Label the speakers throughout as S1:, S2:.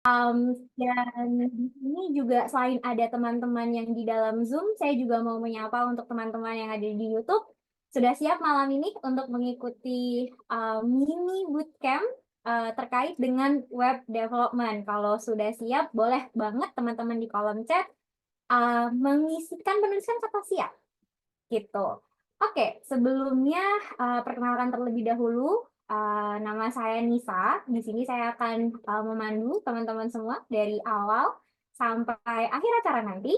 S1: Dan ini juga selain ada teman-teman yang di dalam Zoom, saya juga mau menyapa untuk teman-teman yang ada di YouTube. Sudah siap malam ini untuk mengikuti mini bootcamp terkait dengan web development. Kalau sudah siap, boleh banget teman-teman di kolom chat mengisikan penulisan kata siap gitu. Oke, sebelumnya perkenalkan terlebih dahulu. Nama saya Nisa. Di sini saya akan memandu teman-teman semua dari awal sampai akhir acara nanti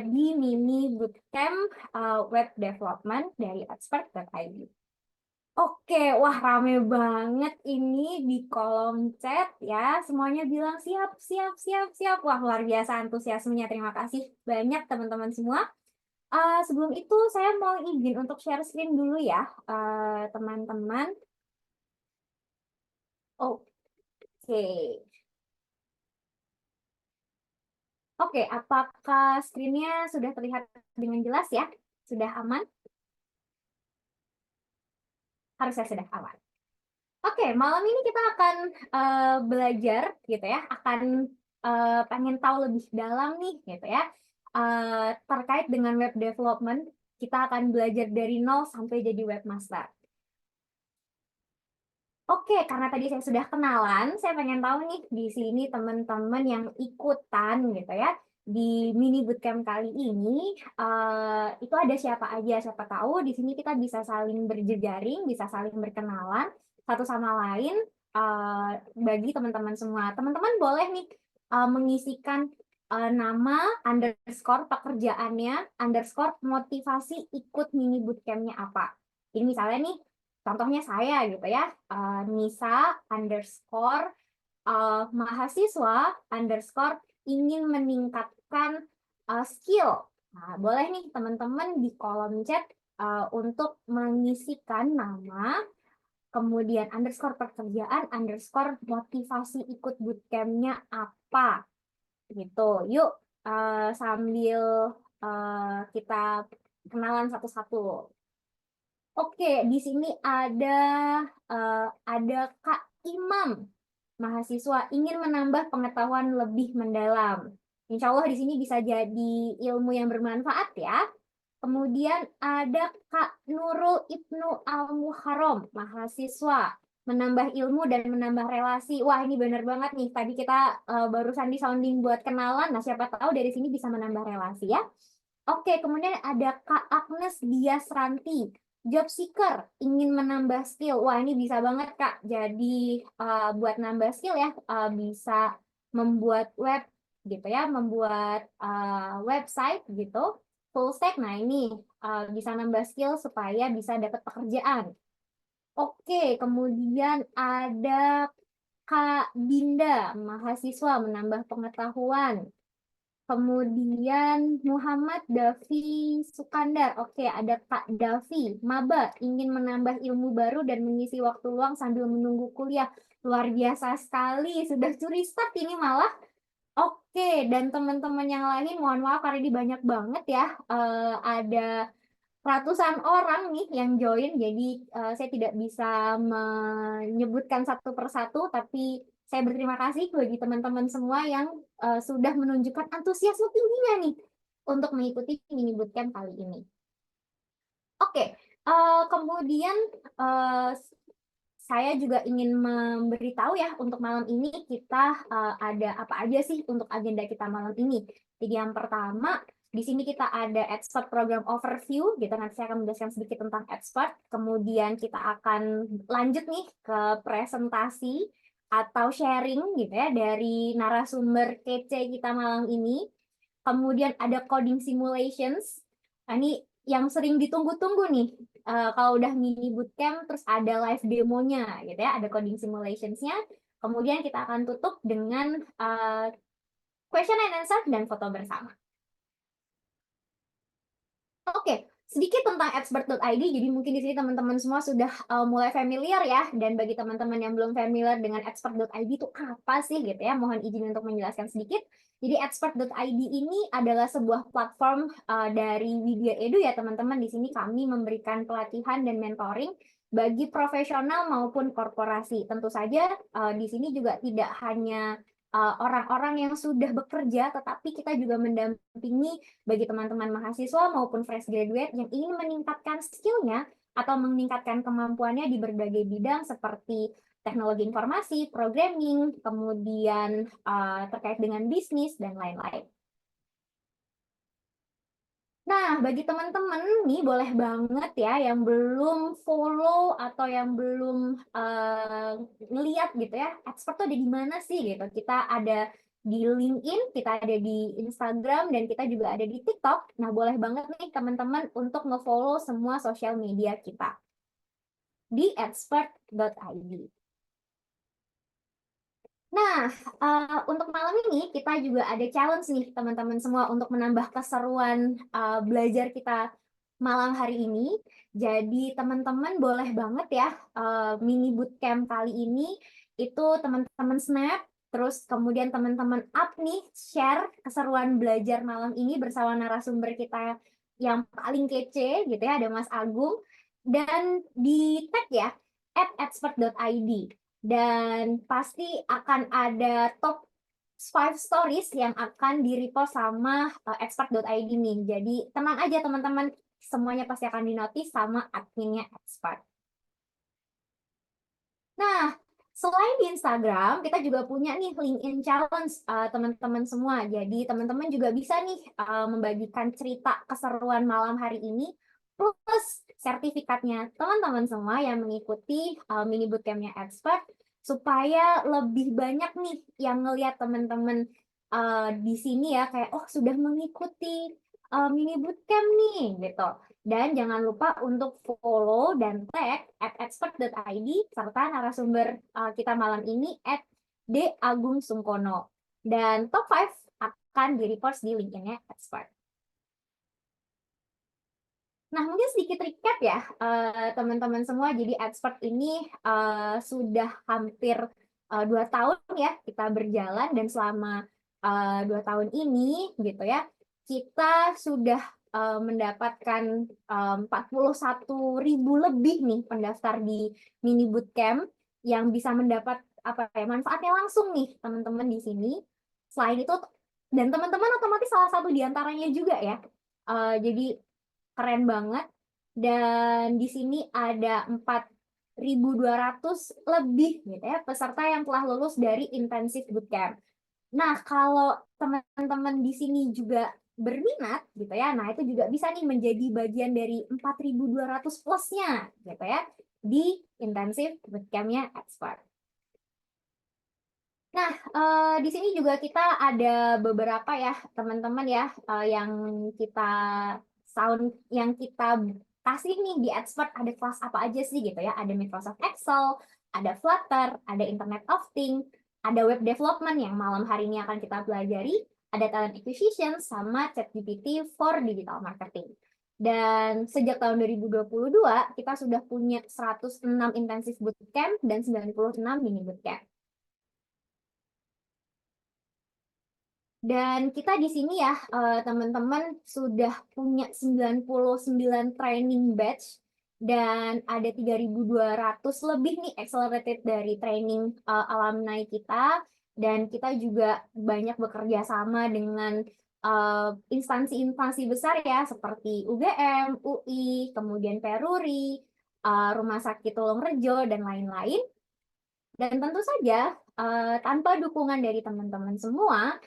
S1: di mini bootcamp web development dari expert.id. Oke, wah rame banget ini di kolom chat ya. Semuanya bilang siap, siap, siap, siap. Wah, luar biasa antusiasmenya. Terima kasih banyak teman-teman semua. Sebelum itu saya mau izin untuk share screen dulu ya, teman-teman. Oke. Oke, apakah screen-nya sudah terlihat dengan jelas ya? Sudah aman? Harusnya sudah aman. Oke, malam ini kita akan belajar gitu ya, akan pengen tahu lebih dalam nih gitu ya, terkait dengan web development. Kita akan belajar dari nol sampai jadi webmaster. Oke, karena tadi saya sudah kenalan, saya pengen tahu nih di sini teman-teman yang ikutan gitu ya di mini bootcamp kali ini itu ada siapa aja? Siapa tahu di sini kita bisa saling berjejaring, bisa saling berkenalan satu sama lain bagi teman-teman semua. Teman-teman boleh nih mengisikan nama underscore pekerjaannya underscore motivasi ikut mini bootcampnya apa. Ini misalnya nih. Contohnya saya gitu ya, Nisa underscore mahasiswa underscore ingin meningkatkan skill. Nah, boleh nih teman-teman di kolom chat untuk mengisikan nama, kemudian underscore pekerjaan, underscore motivasi ikut bootcampnya apa, gitu. Yuk sambil kita kenalan satu-satu. Oke, di sini ada Kak Imam, mahasiswa ingin menambah pengetahuan lebih mendalam. Insya Allah di sini bisa jadi ilmu yang bermanfaat ya. Kemudian ada Kak Nurul Ibnu Al-Muharram, mahasiswa menambah ilmu dan menambah relasi. Wah, ini benar banget nih. Tadi kita barusan di sounding buat kenalan. Nah, siapa tahu dari sini bisa menambah relasi ya. Oke, kemudian ada Kak Agnes Diasranti, job seeker, ingin menambah skill. Wah, ini bisa banget, Kak. Jadi, buat nambah skill ya, bisa membuat web gitu ya, membuat website gitu, full stack. Nah, ini bisa nambah skill supaya bisa dapat pekerjaan. Oke, kemudian ada Kak Dinda, mahasiswa menambah pengetahuan. Kemudian Muhammad Davi Sukandar. Oke, ada Kak Davi. Maba ingin menambah ilmu baru dan mengisi waktu luang sambil menunggu kuliah. Luar biasa sekali. Sudah curi start ini malah. Oke, dan teman-teman yang lain, mohon maaf karena ini banyak banget ya. Ada ratusan orang nih yang join, jadi saya tidak bisa menyebutkan satu persatu, tapi saya berterima kasih bagi teman-teman semua yang sudah menunjukkan antusiasme tingginya nih untuk mengikuti mini bootcamp kali ini. Oke, kemudian eh, saya juga ingin memberitahu ya untuk malam ini kita ada apa aja sih untuk agenda kita malam ini. Jadi yang pertama di sini kita ada expert program overview gitu. Nanti saya akan menjelaskan sedikit tentang expert. Kemudian kita akan lanjut nih ke presentasi atau sharing gitu ya dari narasumber kece kita malam ini. Kemudian ada coding simulations. Nah, ini yang sering ditunggu-tunggu nih. Kalau udah mini bootcamp, terus ada live demonya gitu ya, ada coding simulationsnya. Kemudian kita akan tutup dengan question and answer dan foto bersama. Oke, sedikit tentang expert.id. Jadi mungkin di sini teman-teman semua sudah mulai familiar ya. Dan bagi teman-teman yang belum familiar dengan expert.id itu apa sih gitu ya? Mohon izin untuk menjelaskan sedikit. Jadi expert.id ini adalah sebuah platform dari Widya Edu ya teman-teman. Di sini kami memberikan pelatihan dan mentoring bagi profesional maupun korporasi. Tentu saja di sini juga tidak hanya orang-orang yang sudah bekerja, tetapi kita juga mendampingi bagi teman-teman mahasiswa maupun fresh graduate yang ingin meningkatkan skill-nya atau meningkatkan kemampuannya di berbagai bidang seperti teknologi informasi, programming, kemudian terkait dengan bisnis, dan lain-lain. Nah, bagi teman-teman nih boleh banget ya yang belum follow atau yang belum ngeliat gitu ya, expert tuh ada di mana sih gitu. Kita ada di LinkedIn, kita ada di Instagram, dan kita juga ada di TikTok. Nah, boleh banget nih teman-teman untuk nge-follow semua sosial media kita di expert.id. Nah, untuk malam ini kita juga ada challenge nih teman-teman semua untuk menambah keseruan belajar kita malam hari ini. Jadi teman-teman boleh banget ya mini bootcamp kali ini itu teman-teman snap, terus kemudian teman-teman up nih share keseruan belajar malam ini bersama narasumber kita yang paling kece gitu ya, ada Mas Agung, dan di tag ya @expert.id. Dan pasti akan ada top 5 stories yang akan di-repost sama expert.id nih. Jadi tenang aja teman-teman, semuanya pasti akan dinotis sama adminnya Expert. Nah, selain di Instagram, kita juga punya nih LinkedIn Challenge teman-teman semua. Jadi teman-teman juga bisa nih membagikan cerita keseruan malam hari ini plus sertifikatnya teman-teman semua yang mengikuti mini bootcampnya Expert, supaya lebih banyak nih yang ngelihat teman-teman di sini ya kayak oh sudah mengikuti mini bootcamp nih gitu. Dan jangan lupa untuk follow dan tag @expert.id serta narasumber kita malam ini @dagungsungkono. Dan top 5 akan di-repost di LinkedIn-nya Expert. Nah, mungkin sedikit recap ya, teman-teman semua. Jadi Expert ini sudah hampir 2 tahun ya kita berjalan, dan selama 2 tahun ini gitu ya, kita sudah mendapatkan 41.000 lebih nih pendaftar di mini bootcamp yang bisa mendapat apa ya manfaatnya langsung nih teman-teman di sini. Selain itu, dan teman-teman otomatis salah satu diantaranya juga ya. Jadi keren banget. Dan di sini ada 4.200 lebih gitu ya peserta yang telah lulus dari intensif bootcamp. Nah, kalau teman-teman di sini juga berminat gitu ya, nah itu juga bisa nih menjadi bagian dari 4.200 plusnya gitu ya di intensif bootcampnya Expert. Nah, di sini juga kita ada beberapa ya teman-teman ya yang kita kasih nih di Expert. Ada kelas apa aja sih gitu ya? Ada Microsoft Excel, ada Flutter, ada Internet of Things, ada web development yang malam hari ini akan kita pelajari, ada talent acquisition sama ChatGPT for digital marketing. Dan sejak tahun 2022 kita sudah punya 106 intensif bootcamp dan 96 mini bootcamp. Dan kita di sini ya, teman-teman sudah punya 99 training batch dan ada 3.200 lebih nih accelerated dari training alumni kita, dan kita juga banyak bekerja sama dengan instansi-instansi besar ya seperti UGM, UI, kemudian Peruri, Rumah Sakit Tulungrejo, dan lain-lain. Dan tentu saja tanpa dukungan dari teman-teman semua,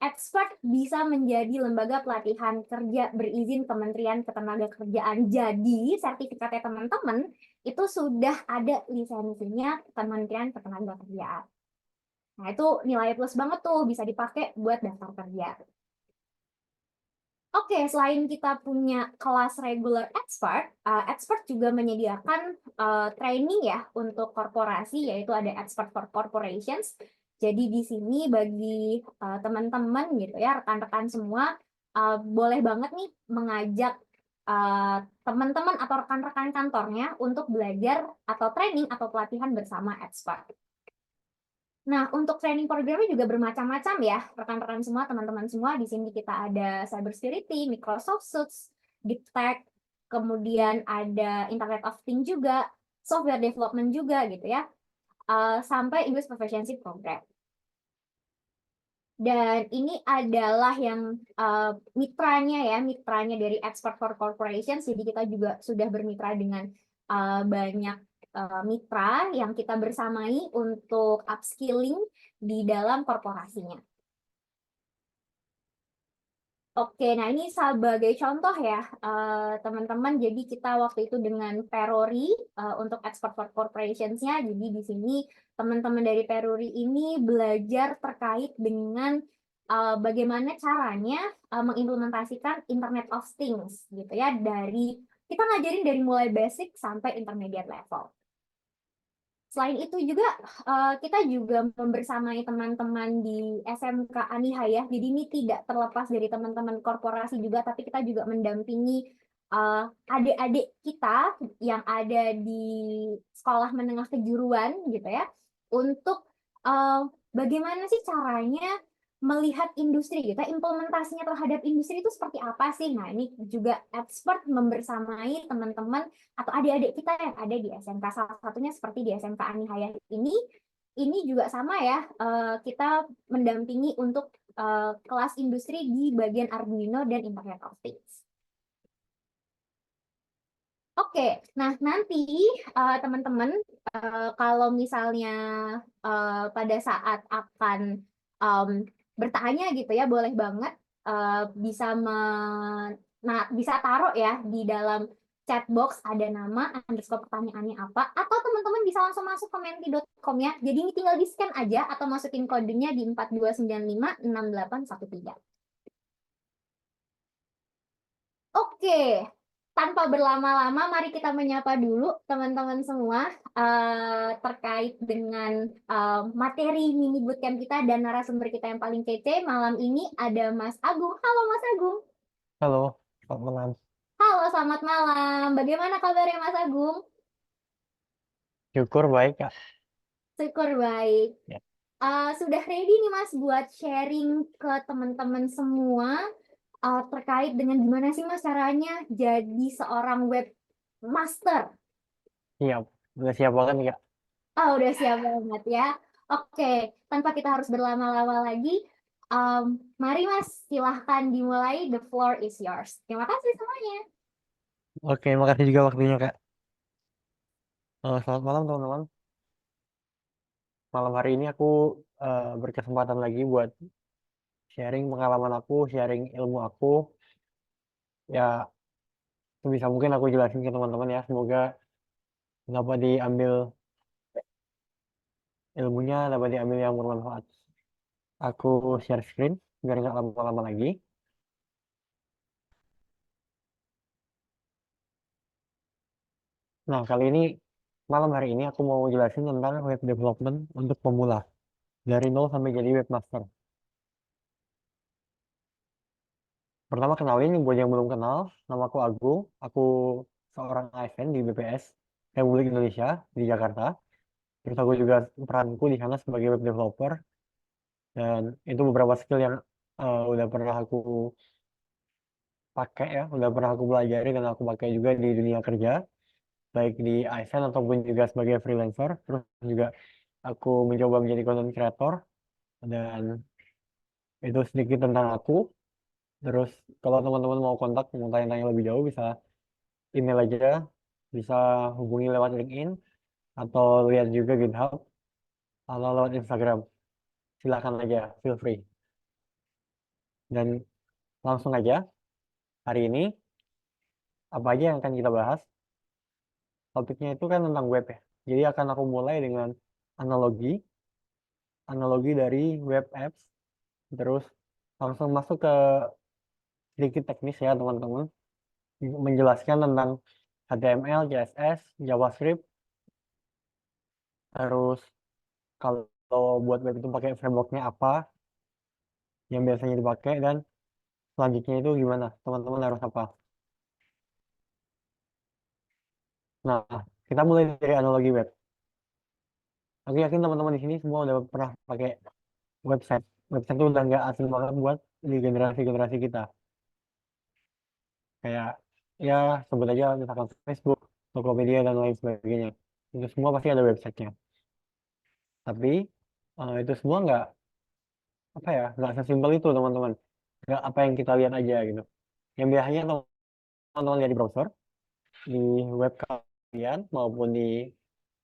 S1: Expert bisa menjadi lembaga pelatihan kerja berizin Kementerian Ketenagakerjaan. Jadi sertifikatnya teman-teman itu sudah ada lisensinya Kementerian Ketenagakerjaan. Nah, itu nilai plus banget tuh, bisa dipakai buat daftar kerja. Oke, selain kita punya kelas regular Expert, Expert juga menyediakan training ya untuk korporasi, yaitu ada Expert for Corporations. Jadi di sini bagi teman-teman gitu ya, rekan-rekan semua, boleh banget nih mengajak teman-teman atau rekan-rekan kantornya untuk belajar atau training atau pelatihan bersama Expert. Nah, untuk training programnya juga bermacam-macam ya, rekan-rekan semua, teman-teman semua. Di sini kita ada cybersecurity, Microsoft Suits, Deep Tech, kemudian ada Internet of Things juga, software development juga gitu ya, sampai English Proficiency Program. Dan ini adalah yang mitranya dari Expert for Corporations. Jadi kita juga sudah bermitra dengan banyak mitra yang kita bersamai untuk upskilling di dalam korporasinya. Oke, nah ini sebagai contoh ya, teman-teman. Jadi kita waktu itu dengan Perori untuk Export for Corporations-nya. Jadi di sini teman-teman dari Perori ini belajar terkait dengan bagaimana caranya mengimplementasikan Internet of Things gitu ya. Kita ngajarin dari mulai basic sampai intermediate level. Selain itu juga kita juga membersamai teman-teman di SMK Aniha ya. Jadi ini tidak terlepas dari teman-teman korporasi juga, tapi kita juga mendampingi adik-adik kita yang ada di sekolah menengah kejuruan gitu ya, untuk bagaimana sih caranya melihat industri gitu, implementasinya terhadap industri itu seperti apa sih. Nah, ini juga expert membersamai teman-teman atau adik-adik kita yang ada di SMK, salah satunya seperti di SMK Anihaya ini juga sama ya, kita mendampingi untuk kelas industri di bagian Arduino dan Internet of Things. Oke, nah nanti teman-teman kalau misalnya pada saat akan bertanya gitu ya, boleh banget bisa bisa taruh ya di dalam chat box, ada nama underscore pertanyaannya apa, atau teman-teman bisa langsung masuk ke menti.com ya. Jadi ini tinggal di scan aja atau masukin kodenya di 42956813. Oke, tanpa berlama-lama, mari kita menyapa dulu teman-teman semua terkait dengan materi mini bootcamp kita dan narasumber kita yang paling kece. Malam ini ada Mas Agung. Halo Mas Agung.
S2: Halo, selamat malam.
S1: Halo, selamat malam. Bagaimana kabarnya Mas Agung?
S2: Syukur baik, Kak.
S1: Syukur baik.
S2: Ya.
S1: Sudah ready nih Mas buat sharing ke teman-teman semua terkait dengan gimana sih Mas caranya jadi seorang webmaster?
S2: Siap. Udah siap banget nih, Kak.
S1: Oh, udah siap banget ya. Oke, tanpa kita harus berlama-lama lagi, mari Mas, silahkan dimulai. The floor is yours. Terima kasih semuanya.
S2: Oke, makasih juga waktunya, Kak. Selamat malam, teman-teman. Malam hari ini aku berkesempatan lagi buat sharing pengalaman aku, sharing ilmu aku. Ya, sebisa mungkin aku jelasin ke teman-teman ya. Semoga dapat diambil ilmunya, dapat diambil yang bermanfaat. Aku share screen, biar nggak lama-lama lagi. Nah, malam hari ini aku mau jelasin tentang web development untuk pemula. Dari nol sampai jadi webmaster. Pertama kenalin buat yang belum kenal, nama aku Agung. Aku seorang ASN di BPS Republik Indonesia di Jakarta. Terus aku juga peranku di sana sebagai web developer dan itu beberapa skill yang udah pernah aku pakai ya, udah pernah aku pelajari dan aku pakai juga di dunia kerja, baik di ASN ataupun juga sebagai freelancer. Terus juga aku mencoba menjadi content creator dan itu sedikit tentang aku. Terus kalau teman-teman mau kontak, mau tanya-tanya lebih jauh bisa email aja, bisa hubungi lewat LinkedIn atau lihat juga GitHub atau lewat Instagram. Silakan aja, feel free. Dan langsung aja, hari ini apa aja yang akan kita bahas? Topiknya itu kan tentang web ya. Jadi akan aku mulai dengan analogi, analogi dari web apps, terus langsung masuk ke sedikit teknis ya teman-teman, menjelaskan tentang HTML, CSS, JavaScript, terus kalau buat web itu pakai frameworknya apa yang biasanya dipakai dan selanjutnya itu gimana teman-teman harus apa. Nah, kita mulai dari analogi web. Aku yakin teman-teman di sini semua udah pernah pakai website. Website itu udah nggak asing banget buat di generasi-generasi kita. Kayak ya sebut aja misalkan Facebook, Tokopedia dan lain sebagainya. Itu semua pasti ada websitenya. Tapi itu semua apa ya, nggak sesimpel itu teman-teman, nggak apa yang kita lihat aja gitu. Yang biasanya teman-teman lihat di browser, di web kalian maupun di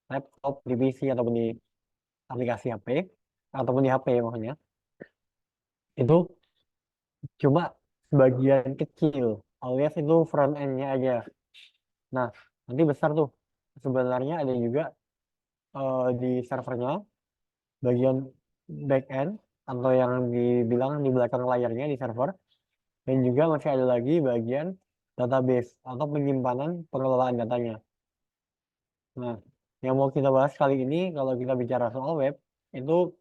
S2: laptop, di PC ataupun di aplikasi HP ataupun di HP maksudnya, itu cuma sebagian kecil, alias itu front end-nya aja. Nah, nanti besar tuh. Sebenarnya ada juga di servernya bagian back end atau yang dibilang di belakang layarnya di server, dan juga masih ada lagi bagian database atau penyimpanan pengelolaan datanya. Nah, yang mau kita bahas kali ini kalau kita bicara soal web itu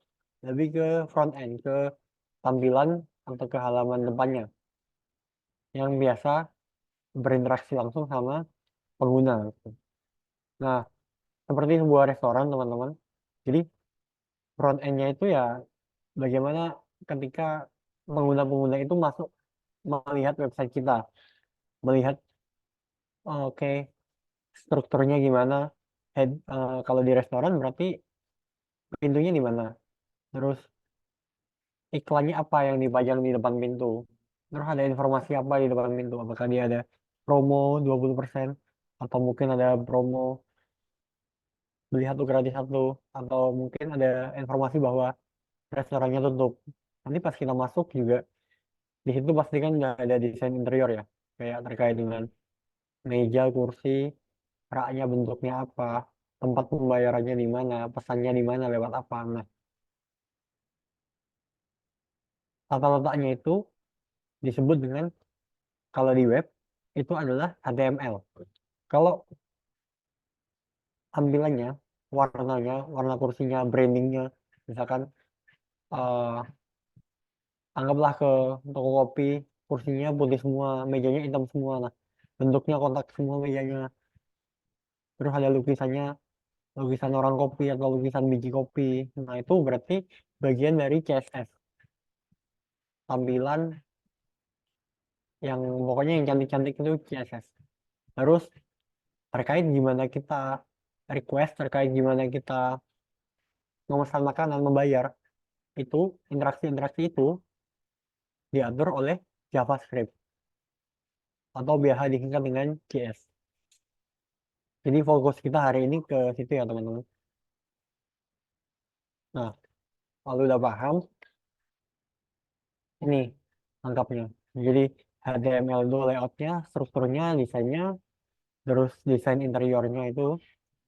S2: lebih ke front end, ke tampilan atau ke halaman depannya yang biasa berinteraksi langsung sama pengguna, gitu. Nah, seperti sebuah restoran, teman-teman. Jadi, front end-nya itu ya bagaimana ketika pengguna-pengguna itu masuk melihat website kita, melihat oh, oke, strukturnya gimana. Kalau di restoran berarti pintunya di mana, terus iklannya apa yang dipajang di depan pintu, terus ada informasi apa di depan pintu, apakah dia ada promo 20% atau mungkin ada promo beli satu gratis satu, atau mungkin ada informasi bahwa restorannya tutup. Nanti pas kita masuk juga di situ pasti kan nggak ada desain interior ya, kayak terkait dengan meja, kursi, raknya bentuknya apa, tempat pembayarannya di mana, pesannya di mana, lewat apa. Nah, tata letaknya itu disebut dengan, kalau di web itu adalah HTML. Kalau tampilannya, warnanya, warna kursinya, brandingnya, misalkan eh, anggaplah ke toko kopi, kursinya putih semua, mejanya hitam semua. Nah, bentuknya kontak semua mejanya. Terus ada lukisannya, lukisan orang kopi atau lukisan biji kopi. Nah, itu berarti bagian dari CSS. Tampilan yang pokoknya yang cantik-cantik itu CSS. Terus terkait gimana kita request, terkait gimana kita memesan makanan, membayar, itu interaksi-interaksi itu diatur oleh JavaScript atau biasa disingkat dengan JS. Jadi fokus kita hari ini ke situ ya teman-teman. Nah, kalau udah paham, ini lengkapnya. Jadi HTML itu layoutnya, strukturnya, desainnya, terus desain interiornya itu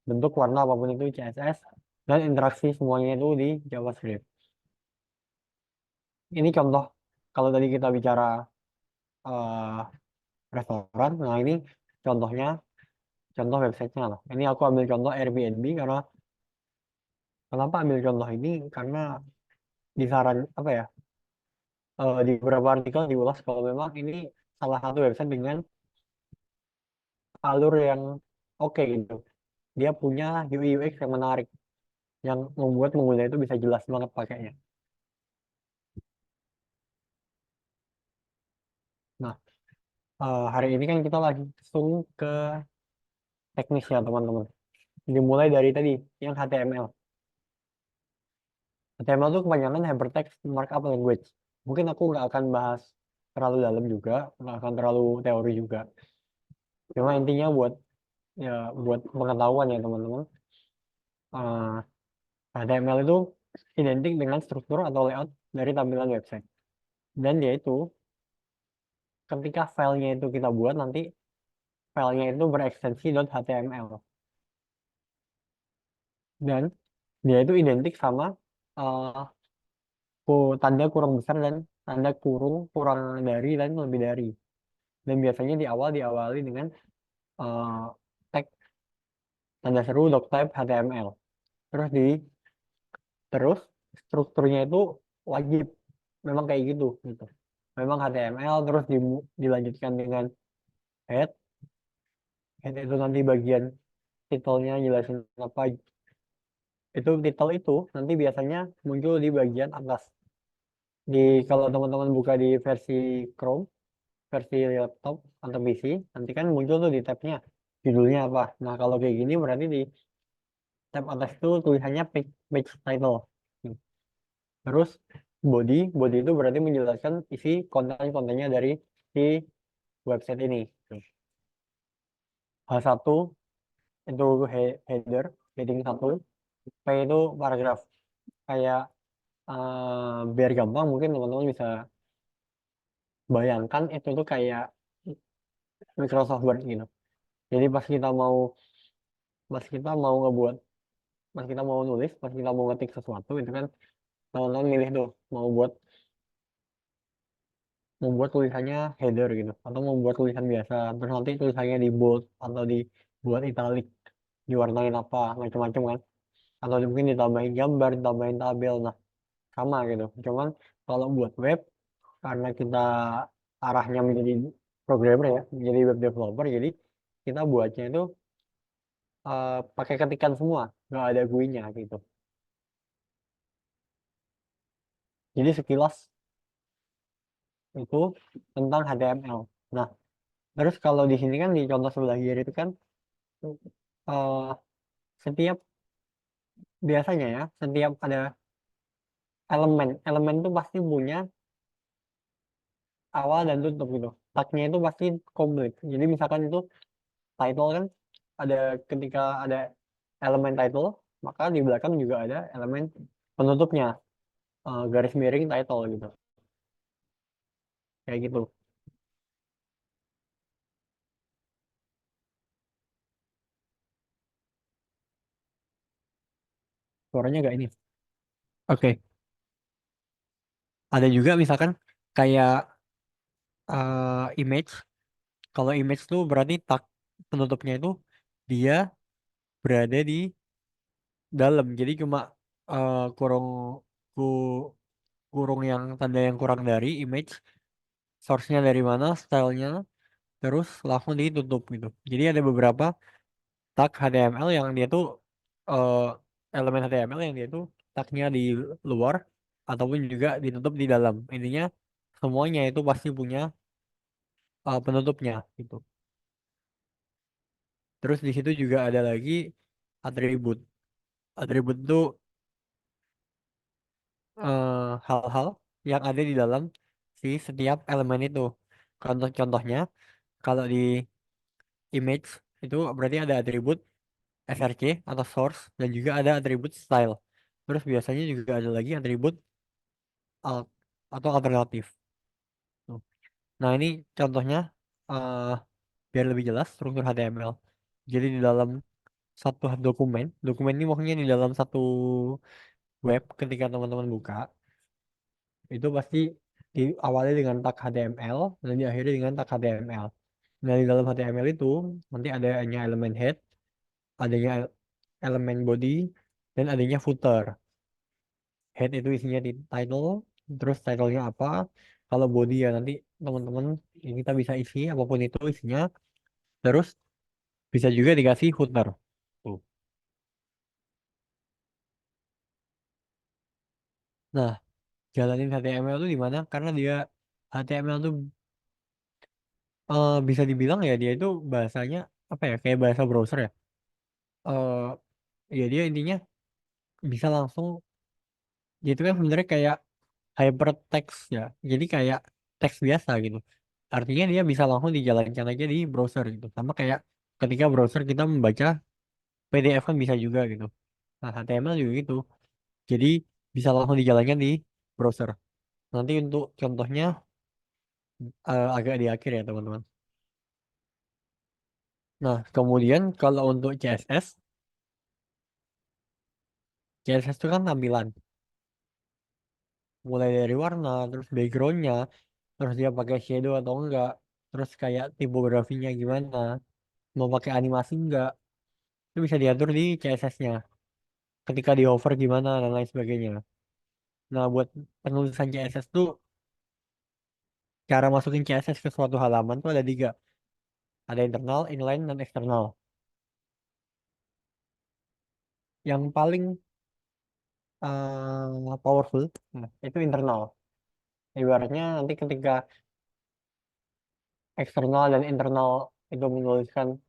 S2: bentuk warna apapun itu CSS, dan interaksi semuanya itu di JavaScript. Ini contoh kalau tadi kita bicara eh, restoran, nah ini contohnya, contoh websitenya lah. Ini aku ambil contoh Airbnb karena kenapa ambil contoh ini? Karena disaran apa ya? Di beberapa artikel diulas kalau memang ini salah satu website dengan alur yang oke gitu. Dia punya UI UX yang menarik, yang membuat pengguna itu bisa jelas banget pakainya. Nah, hari ini kan kita langsung ke teknisnya teman-teman. Dimulai dari tadi yang HTML. HTML itu kepanjangan Hypertext Markup Language. Mungkin aku nggak akan bahas terlalu dalam juga, nggak akan terlalu teori juga. Cuma intinya buat ya buat pengetahuan ya teman-teman. Eh, HTML itu identik dengan struktur atau layout dari tampilan website. Dan dia itu ketika filenya itu kita buat nanti filenya itu berekstensi .html, dan dia itu identik sama eh, tanda kurung besar dan tanda kurung kurang dari dan lebih dari. Dan biasanya di awal diawali dengan eh, tag tanda seru doctype HTML. Terus terus strukturnya itu wajib memang kayak gitu gitu. Memang HTML terus dilanjutkan dengan head. Head itu nanti bagian titelnya jelasin apa. Itu titel itu nanti biasanya muncul di bagian atas. Di kalau teman-teman buka di versi Chrome, versi laptop atau PC, nanti kan muncul tuh di tabnya judulnya apa. Nah, kalau kayak gini berarti di tab atas itu tulisannya page title. Hmm. Terus Body itu berarti menjelaskan isi konten-kontennya dari si website ini. H1 itu header, heading 1. P itu paragraf. Kayak biar gampang mungkin teman-teman bisa bayangkan itu tuh kayak Microsoft Word gitu. Jadi pas kita mau ngebuat, pas kita mau nulis, pas kita mau ngetik sesuatu itu kan teman-teman milih tuh mau membuat tulisannya header gitu atau membuat tulisan biasa terus nanti tulisannya di bold atau dibuat italic, diwarnain apa macam-macam kan, atau mungkin ditambahin gambar, ditambahin tabel. Nah, sama gitu, cuman kalau buat web karena kita arahnya menjadi programmer ya, menjadi web developer, jadi kita buatnya itu pakai ketikan semua, nggak ada GUI-nya gitu. Jadi sekilas itu tentang HTML. Nah, terus kalau di sini kan di contoh sebelah kiri itu kan eh, setiap biasanya ya setiap ada elemen elemen itu pasti punya awal dan tutup gitu, tagnya itu pasti komplit. Jadi misalkan itu title kan, ada ketika ada elemen title maka di belakang juga ada elemen penutupnya, garis miring title gitu, kayak gitu. Suaranya gak ini, oke. Ada juga misalkan kayak image. Kalau image tuh berarti tag penutupnya itu dia berada di dalam, jadi cuma kurung ku kurung yang tanda yang kurang dari image, source-nya dari mana, stylenya, terus langsung ditutup gitu. Jadi ada beberapa tag HTML yang dia tuh eh, elemen HTML yang dia tuh tagnya di luar ataupun juga ditutup di dalam. Intinya semuanya itu pasti punya penutupnya gitu. Terus di situ juga ada lagi atribut. Atribut itu hal-hal yang ada di dalam si setiap elemen itu. Contoh-contohnya kalau di image itu berarti ada atribut src atau source dan juga ada atribut style. Terus biasanya juga ada lagi atribut alt atau alternatif. Tuh. Nah, ini contohnya eh biar lebih jelas struktur HTML. Jadi di dalam satu dokumen, dokumen ini maksudnya di dalam satu web ketika teman-teman buka, itu pasti diawali dengan tag HTML dan diakhiri dengan tag HTML. Nah, di dalam HTML itu nanti adanya elemen head, adanya elemen body, dan adanya footer. Head itu isinya di title, terus titlenya apa. Kalau body ya nanti teman-teman ini kita bisa isi apapun itu isinya. Terus bisa juga dikasih footer. Tuh. Nah, jalanin HTML itu di mana? Karena dia HTML tuh bisa dibilang ya dia itu bahasanya apa ya, kayak bahasa browser ya. Eh ya dia intinya bisa langsung, dia itu kan sebenarnya kayak hypertext ya. Jadi kayak teks biasa gitu. Artinya dia bisa langsung dijalankan aja di browser gitu. Sama kayak ketika browser kita membaca PDF kan bisa juga gitu. Nah, HTML juga gitu. Jadi bisa langsung dijalankan di browser. Nanti untuk contohnya agak di akhir ya teman-teman. Nah, kemudian kalau untuk CSS, CSS itu kan tampilan. Mulai dari warna, terus backgroundnya, terus dia pakai shadow atau enggak, terus kayak tipografinya gimana, mau pakai animasi enggak, itu bisa diatur di CSS-nya. Ketika di hover gimana dan lain sebagainya. Nah, buat penulisan CSS tuh cara masukin CSS ke suatu halaman tuh ada tiga. Ada internal, inline, dan eksternal. Yang paling powerful itu internal. Ibaratnya nanti ketika eksternal dan internal itu menuliskan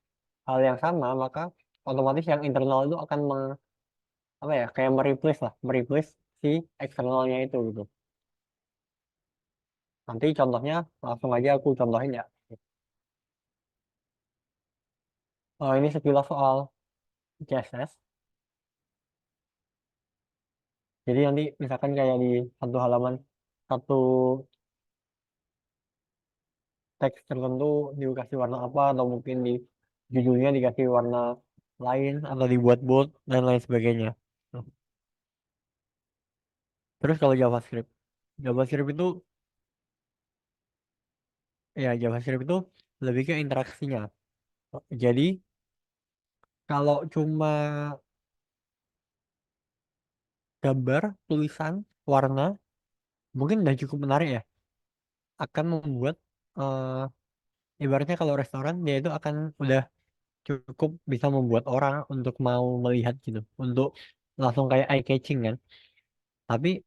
S2: hal yang sama, maka otomatis yang internal itu akan apa ya, kayak mereplace si eksternalnya itu gitu. Nanti contohnya langsung aja aku contohin ya. Ini sekilas soal CSS. Jadi nanti misalkan kayak di satu halaman, satu teks tertentu dikasih warna apa, atau mungkin di judulnya dikasih warna lain, atau dibuat bold, dan lain sebagainya. Tuh. Terus kalau JavaScript. JavaScript itu, JavaScript itu lebih ke interaksinya. Jadi, kalau cuma gambar, tulisan, warna, mungkin udah cukup menarik ya. Akan membuat, ibaratnya kalau restoran, dia itu akan udah cukup bisa membuat orang untuk mau melihat gitu, untuk langsung kayak eye catching kan. Tapi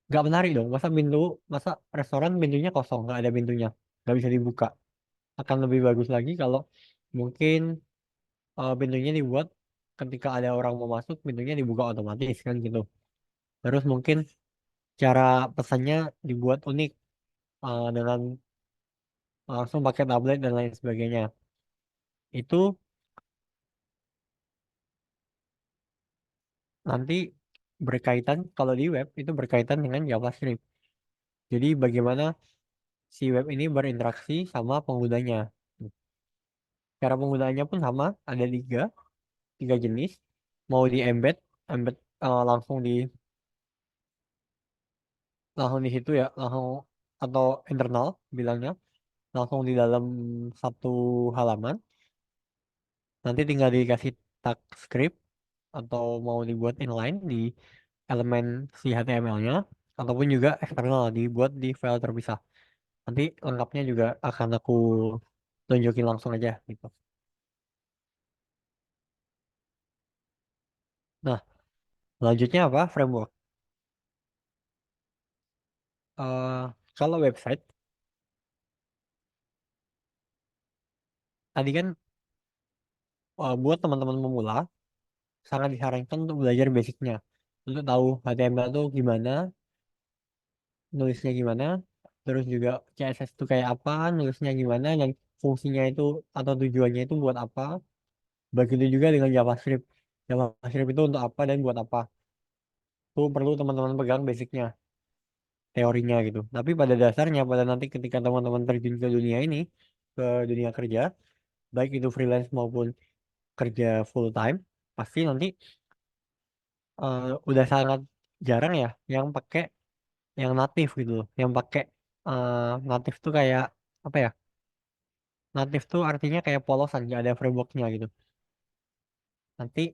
S2: nggak menarik dong, masa restoran pintunya kosong, nggak ada pintunya, nggak bisa dibuka. Akan lebih bagus lagi kalau mungkin pintunya dibuat ketika ada orang mau masuk, pintunya dibuka otomatis kan gitu. Terus mungkin cara pesannya dibuat unik, dengan langsung pakai tablet dan lain sebagainya. Itu nanti berkaitan, kalau di web itu berkaitan dengan JavaScript. Jadi bagaimana si web ini berinteraksi sama penggunanya. Cara penggunaannya pun sama, ada tiga jenis. Mau di embed, embed langsung di situ ya, langsung, atau internal bilangnya, langsung di dalam satu halaman. Nanti tinggal dikasih tag script, atau mau dibuat inline di elemen si HTML-nya, ataupun juga eksternal dibuat di file terpisah. Nanti lengkapnya juga akan aku tunjukin langsung aja gitu. Nah, selanjutnya apa? Framework. Eh, Kalau website, tadi kan buat teman-teman pemula, sangat disarankan untuk belajar basicnya. Untuk tahu HTML itu gimana, nulisnya gimana, terus juga CSS itu kayak apa, nulisnya gimana, dan fungsinya itu atau tujuannya itu buat apa. Begitu juga dengan JavaScript. JavaScript itu untuk apa dan buat apa. Itu perlu teman-teman pegang basicnya, teorinya gitu. Tapi pada dasarnya, pada nanti ketika teman-teman terjun ke dunia ini, ke dunia kerja, baik itu freelance maupun kerja full time, pasti nanti udah sangat jarang ya yang pakai yang natif gitu loh. Yang pakai natif tuh kayak apa ya? Natif tuh artinya kayak polosan, nggak ada frameworknya gitu. Nanti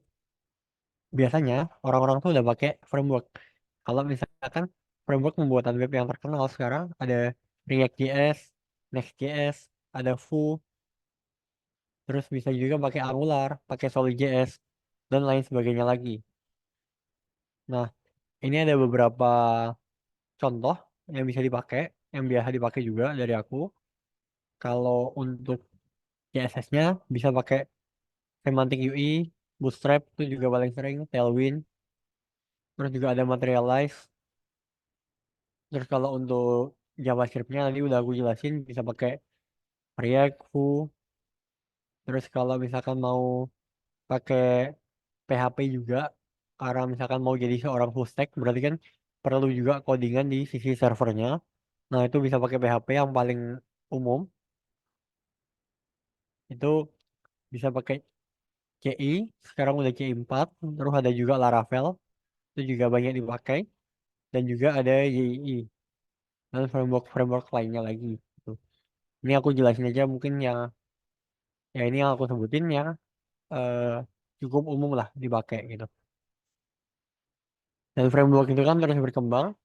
S2: biasanya orang-orang tuh udah pakai framework. Kalau misalkan framework pembuatan web yang terkenal sekarang ada React.js, Next.js, ada Vue, terus bisa juga pakai Angular, pakai Solid.js, dan lain sebagainya lagi. Nah, ini ada beberapa contoh yang bisa dipakai, yang biasa dipakai juga dari aku. Kalau untuk CSS-nya bisa pakai Semantic UI, Bootstrap itu juga paling sering, Tailwind, terus juga ada Materialize. Terus kalau untuk JavaScript-nya tadi udah aku jelasin bisa pakai React, Vue. Terus kalau misalkan mau pakai PHP juga, karena misalkan mau jadi seorang full stack, berarti kan perlu juga codingan di sisi servernya. Nah, itu bisa pakai PHP yang paling umum. Itu bisa pakai CI, sekarang udah CI 4, terus ada juga Laravel, itu juga banyak dipakai, dan juga ada YII, dan framework-framework lainnya lagi. Gitu. Ini aku jelasin aja mungkin yang ini yang aku sebutin yang eh, cukup umum lah dipakai gitu. Dan framework itu kan terus berkembang,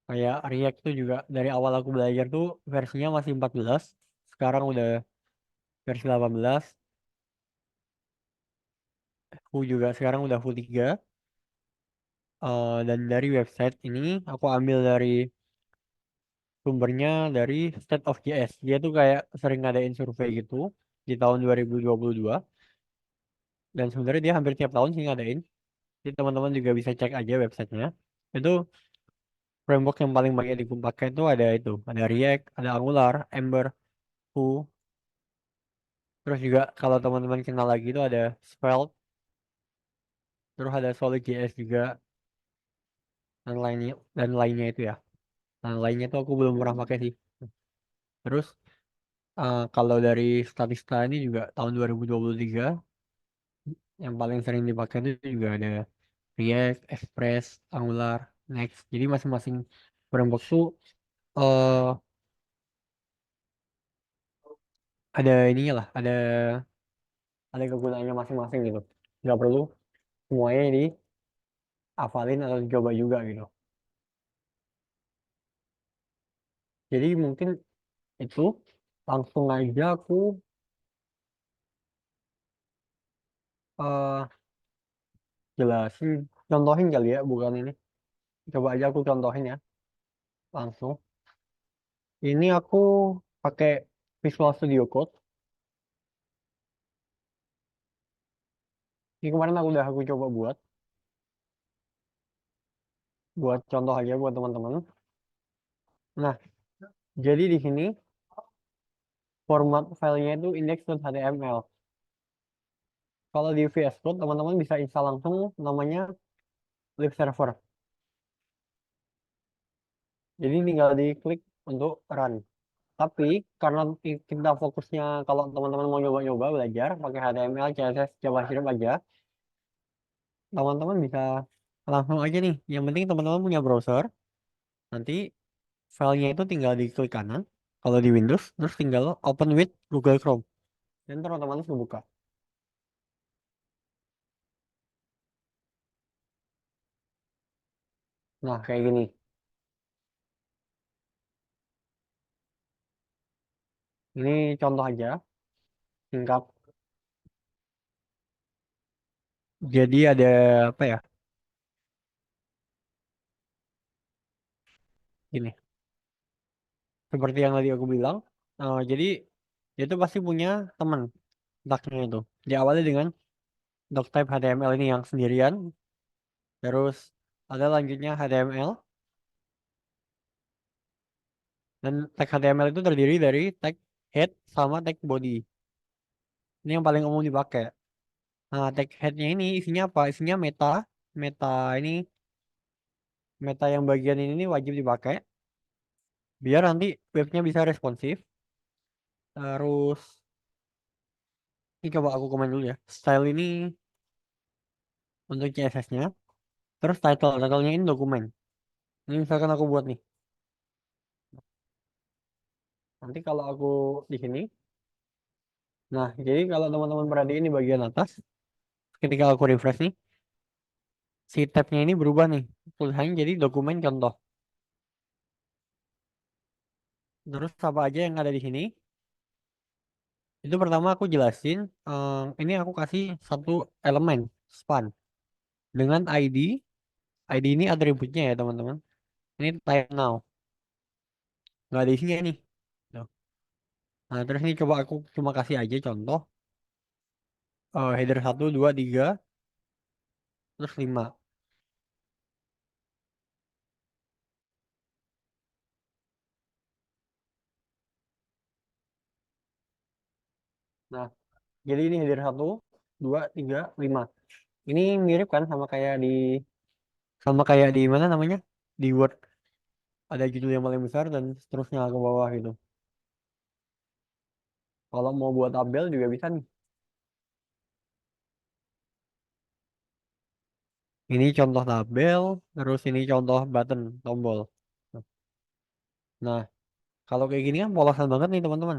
S2: kayak React itu juga dari awal aku belajar tuh versinya masih 14, sekarang udah versi 18, Vue juga sekarang udah Vue 3. Dan dari website ini aku ambil dari sumbernya dari State of JS. Dia tuh kayak sering ngadain survei gitu di tahun 2022. Dan sebenarnya dia hampir tiap tahun sih ngadain. Jadi teman-teman juga bisa cek aja websitenya. Itu framework yang paling banyak dipakai itu ada React, ada Angular, Ember, Vue, terus juga kalau teman-teman kenal lagi itu ada Svelte, terus ada Solid.js juga dan lainnya itu ya. Nah, lainnya tuh aku belum pernah pakai sih. Terus kalau dari Statista ini juga tahun 2023 yang paling sering dipakai itu juga ada React, Express, Angular, Next. Jadi masing-masing framework tuh eh ada ininya lah, ada kegunaannya masing-masing gitu. Nggak perlu semuanya dihafalin atau dicoba juga gitu. Jadi mungkin itu langsung aja aku eh jelasin, contohin kali ya, bukan ini. Coba aja aku contohin ya, langsung. Ini aku pakai Visual Studio Code. Ini kemarin aku coba buat contoh aja buat teman-teman. Nah, jadi di sini format filenya itu index.html. Kalau di VS Code, teman-teman bisa install langsung namanya lib server. Jadi tinggal diklik untuk run. Tapi karena kita fokusnya kalau teman-teman mau nyoba-nyoba belajar pakai HTML, CSS, JavaScript aja, teman-teman bisa langsung aja nih. Yang penting teman-teman punya browser, nanti filenya itu tinggal diklik kanan. Kalau di Windows, terus tinggal open with Google Chrome. Dan ntar otomatis kebuka. Nah, kayak gini. Ini contoh aja, singkat. Jadi ada apa ya? Gini. Seperti yang tadi aku bilang, jadi dia itu pasti punya teman doc-nya itu. Diawali dengan doc type HTML ini yang sendirian, terus ada lanjutnya HTML, dan tag HTML itu terdiri dari tag head sama tag body. Ini yang paling umum dipakai. Nah, tag headnya ini isinya apa? Isinya meta, meta ini, meta yang bagian ini wajib dipakai, biar nanti webnya bisa responsif. Terus, ini coba aku komen dulu ya. Style ini untuk CSS-nya. Terus title-nya ini dokumen. Ini misalkan aku buat nih. Nanti kalau aku di sini, nah jadi kalau teman-teman perhatiin di bagian atas, ketika aku refresh nih, si tabnya ini berubah nih. Tulisannya jadi dokumen contoh. Terus apa aja yang ada di sini? Itu pertama aku jelasin, ini aku kasih satu elemen span dengan ID. ID ini atributnya ya teman-teman. Ini type now, nggak ada isinya nih. Tuh. Nah terus ini coba aku cuma kasih aja contoh, header 1, 2, 3, terus 5. Nah, jadi ini header 1, 2, 3, 5. Ini mirip kan sama kayak di mana namanya? Di Word ada judul yang paling besar dan seterusnya ke bawah gitu. Kalau mau buat tabel juga bisa nih. Ini contoh tabel, terus ini contoh button tombol. Nah, kalau kayak gini kan polosan banget nih teman-teman.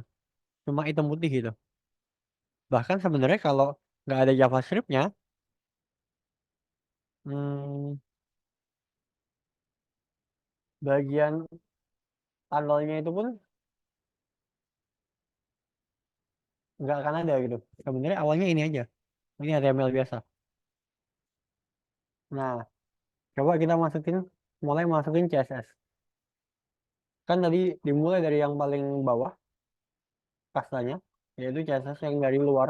S2: Cuma hitam putih gitu. Bahkan sebenarnya kalau nggak ada JavaScript-nya, hmm, bagian tanggalnya itu pun nggak akan ada gitu. Sebenarnya awalnya ini aja. Ini HTML biasa. Nah, coba kita mulai masukin CSS. Kan tadi dimulai dari yang paling bawah kastanya, yaitu CSS yang dari luar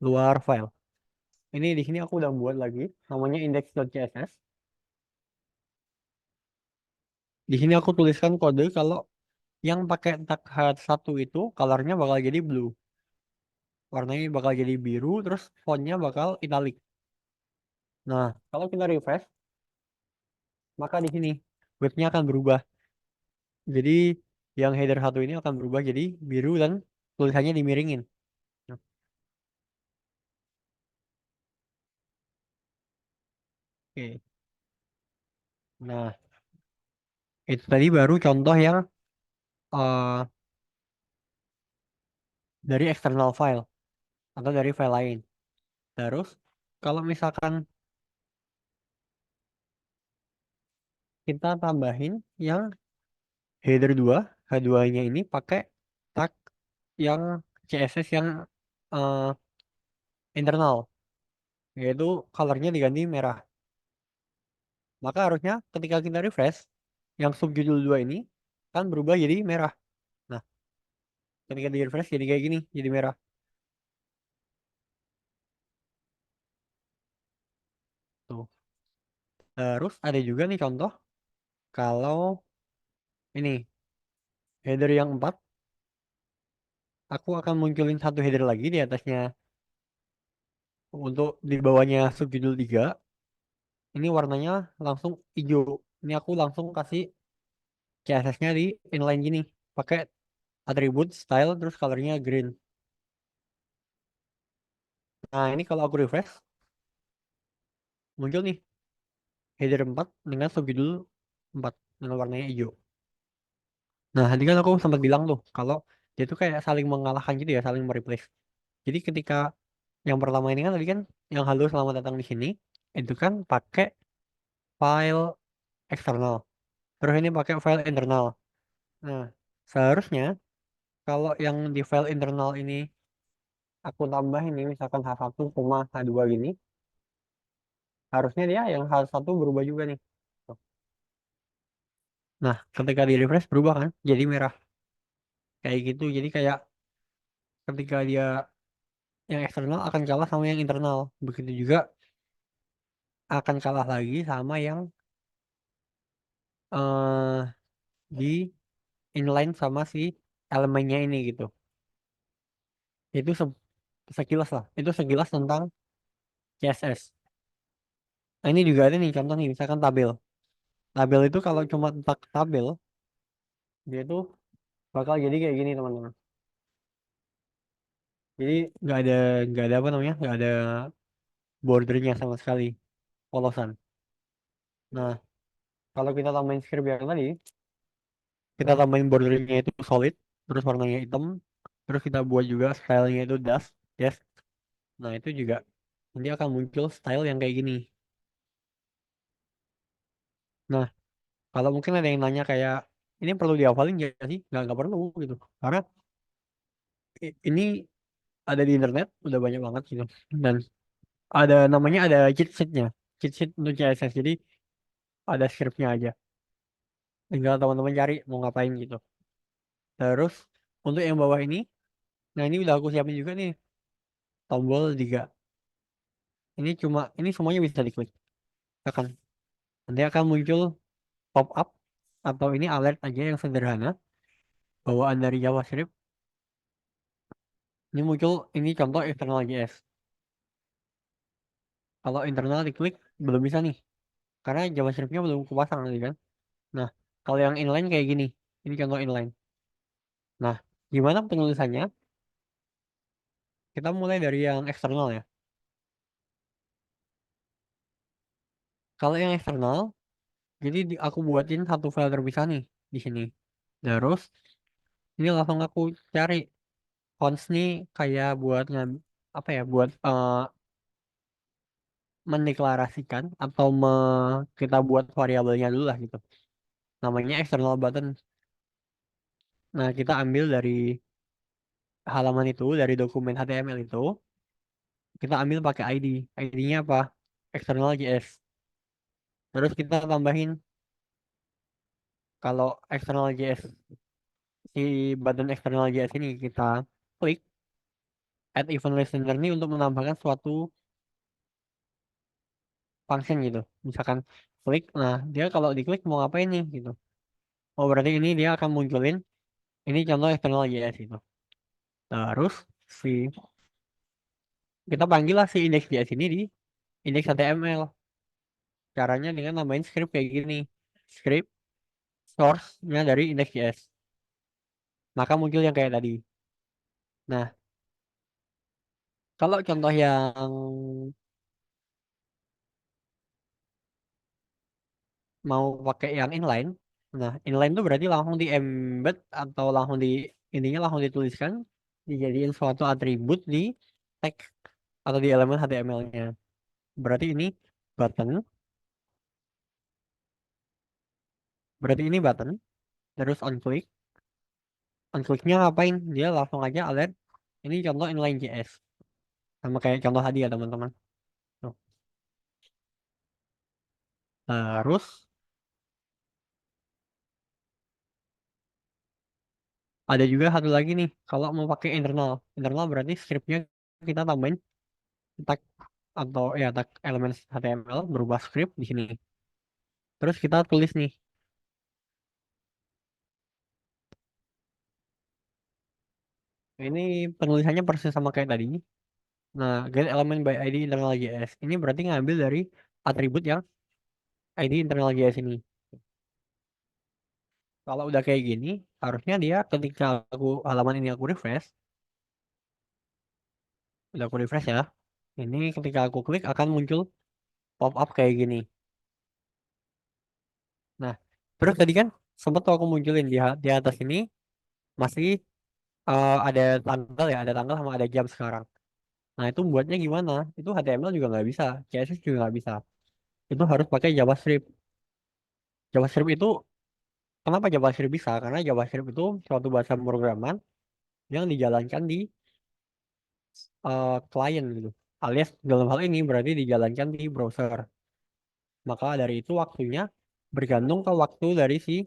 S2: luar file. Ini di sini aku udah buat lagi, namanya index.css. Di sini aku tuliskan kode kalau yang pakai tag H1 itu colornya bakal jadi blue. Warnanya bakal jadi biru, terus fontnya bakal italic. Nah, kalau kita refresh, maka di sini width-nya akan berubah. Jadi yang header satu ini akan berubah jadi biru dan tulisannya dimiringin. Nah, oke. Nah, itu tadi baru contoh yang eh, dari external file atau dari file lain. Terus kalau misalkan kita tambahin yang header 2 H2-nya ini pakai tag yang CSS yang eh, internal, yaitu colornya diganti merah. Maka harusnya ketika kita refresh, yang subjudul 2 ini kan berubah jadi merah. Nah, ketika di refresh jadi kayak gini, jadi merah. Tuh. Terus ada juga nih contoh kalau ini header yang 4, aku akan munculin satu header lagi di atasnya untuk di bawahnya subjudul 3. Ini warnanya langsung hijau. Ini aku langsung kasih CSS-nya di inline gini, pakai atribut style terus colornya green. Nah, ini kalau aku refresh muncul nih header 4 dengan subjudul 4 dengan warnanya hijau. Nah, tadi kan aku sempat bilang tuh kalau dia tuh kayak saling mengalahkan gitu ya, saling mereplace. Jadi ketika yang pertama ini kan tadi kan yang halo selamat datang di sini itu kan pakai file eksternal. Terus ini pakai file internal. Nah, seharusnya kalau yang di file internal ini aku tambah ini misalkan H1, H2 gini, harusnya dia yang H1 berubah juga nih. Tuh. Nah, ketika di refresh berubah kan, jadi merah. Kayak gitu. Jadi kayak ketika dia yang eksternal akan kalah sama yang internal. Begitu juga akan kalah lagi sama yang eh di inline sama si elemennya ini gitu. Itu sekilas lah. Itu sekilas tentang CSS. Nah, ini juga ada nih contoh nih, misalkan tabel. Tabel itu kalau cuma tak tabel, dia tuh bakal jadi kayak gini teman-teman. Jadi nggak ada apa namanya, nggak ada bordernya sama sekali, polosan. Nah, kalau kita tambahin script yang tadi, kita tambahin bordernya itu solid, terus warnanya hitam, terus kita buat juga stylenya itu dust, yes. Nah, itu juga nanti akan muncul style yang kayak gini. Nah, kalau mungkin ada yang nanya kayak ini perlu dihafalin nggak sih? Nggak perlu gitu. Karena ini ada di internet udah banyak banget gitu. Dan ada namanya ada cheat sheet-nya. Cheat sheet untuk CSS. Jadi ada scriptnya aja. Tinggal teman-teman cari mau ngapain gitu. Terus untuk yang bawah ini, nah ini udah aku siapin juga nih tombol 3. Ini semuanya bisa diklik. Tekan. Nanti akan muncul pop up atau ini alert aja yang sederhana bawaan dari JavaScript. Ini muncul ini contoh external JS. Kalau internal diklik belum bisa nih karena JavaScript-nya belum kepasang tadi kan. Nah, kalau yang inline kayak gini. Ini contoh inline. Nah, gimana penulisannya? Kita mulai dari yang eksternal ya. Kalau yang eksternal, jadi aku buatin satu file terpisah nih di sini. Terus ini langsung aku cari fonts nih kayak buat apa ya? Buat mendeklarasikan atau kita buat variabelnya dulu lah gitu. Namanya external button. Nah, kita ambil dari halaman itu, dari dokumen HTML itu, kita ambil pakai ID. ID-nya apa? External JS. Terus kita tambahin kalau external JS, si button external JS ini kita klik add event listener ini untuk menambahkan suatu function gitu. Misalkan klik, nah dia kalau diklik mau ngapain nih gitu. Oh, berarti ini dia akan munculin, ini contoh eksternal JS itu. Terus si kita panggil lah si indeks JS ini di indeks HTML. Caranya dengan nambahin script kayak gini. Script source-nya dari indeks JS. Maka muncul yang kayak tadi. Nah, kalau contoh yang mau pakai yang inline, nah inline itu berarti langsung di embed atau langsung di intinya langsung dituliskan dijadiin suatu atribut di tag atau di elemen HTML-nya. Berarti ini button, berarti ini button, terus on click-nya ngapain? Dia langsung aja alert. Ini contoh inline JS, sama kayak contoh tadi ya teman-teman. Tuh. Terus ada juga satu lagi nih, kalau mau pakai internal, internal berarti scriptnya kita tambahin tag atau ya tag elemen HTML berubah script di sini. Terus kita tulis nih, ini penulisannya persis sama kayak tadi. Nah, get element by ID internal JS. Ini berarti ngambil dari atribut yang ID internal JS ini. Kalau udah kayak gini, harusnya dia ketika halaman ini aku refresh, udah aku refresh ya. Ini ketika aku klik akan muncul pop up kayak gini. Nah, terus tadi kan sempat tuh aku munculin di atas ini masih ada tanggal ya, ada tanggal sama ada jam sekarang. Nah, itu buatnya gimana? Itu HTML juga nggak bisa, CSS juga nggak bisa. Itu harus pakai JavaScript. JavaScript itu, kenapa JavaScript bisa? Karena JavaScript itu suatu bahasa pemrograman yang dijalankan di klien gitu. Alias dalam hal ini berarti dijalankan di browser. Maka dari itu waktunya bergantung ke waktu dari si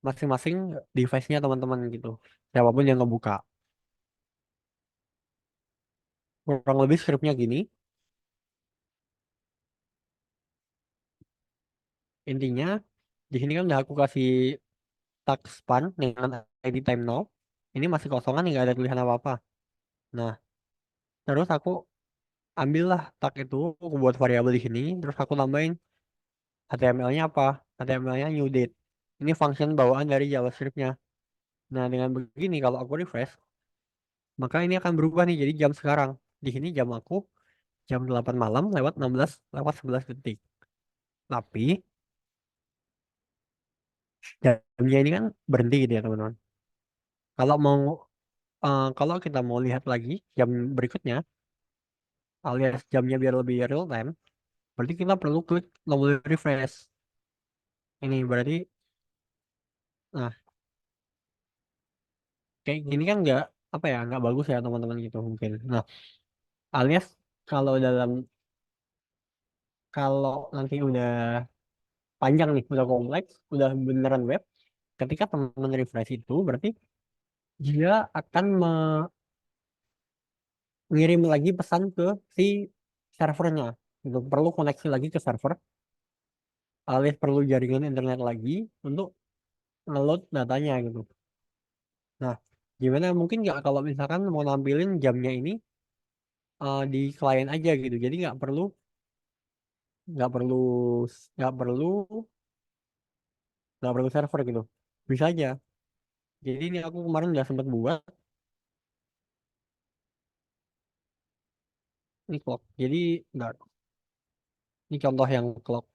S2: masing-masing device-nya teman-teman gitu. Siapapun yang ngebuka. Kurang lebih scriptnya gini. Intinya di sini kan udah aku kasih tag span dengan ID time now. Ini masih kosongan nggak ada tulisan apa-apa. Nah, terus aku ambillah tag itu, aku buat variabel di sini, terus aku tambahin HTML-nya apa? HTML-nya new date. Ini function bawaan dari JavaScript-nya. Nah, dengan begini kalau aku refresh, maka ini akan berubah nih jadi jam sekarang. Di sini jam aku jam 8 malam lewat 16 lewat 11 detik. Tapi jamnya ini kan berhenti gitu ya teman-teman. Kalau mau kalau kita mau lihat lagi jam berikutnya, alias jamnya biar lebih real time, berarti kita perlu klik tombol refresh. Ini berarti, nah kayak gini kan nggak apa ya nggak bagus ya teman-teman gitu mungkin. Nah alias kalau kalau nanti udah panjang nih, udah kompleks, udah beneran web, ketika teman-teman refresh itu berarti dia akan mengirim lagi pesan ke si servernya. Gitu. Perlu koneksi lagi ke server, alias perlu jaringan internet lagi untuk ngeload datanya gitu. Nah, gimana mungkin nggak kalau misalkan mau nampilin jamnya ini di klien aja gitu. Jadi nggak perlu nggak perlu nggak perlu server gitu. Bisa aja. Jadi ini aku kemarin udah sempat buat ini clock. Jadi nggak ini contoh yang clock.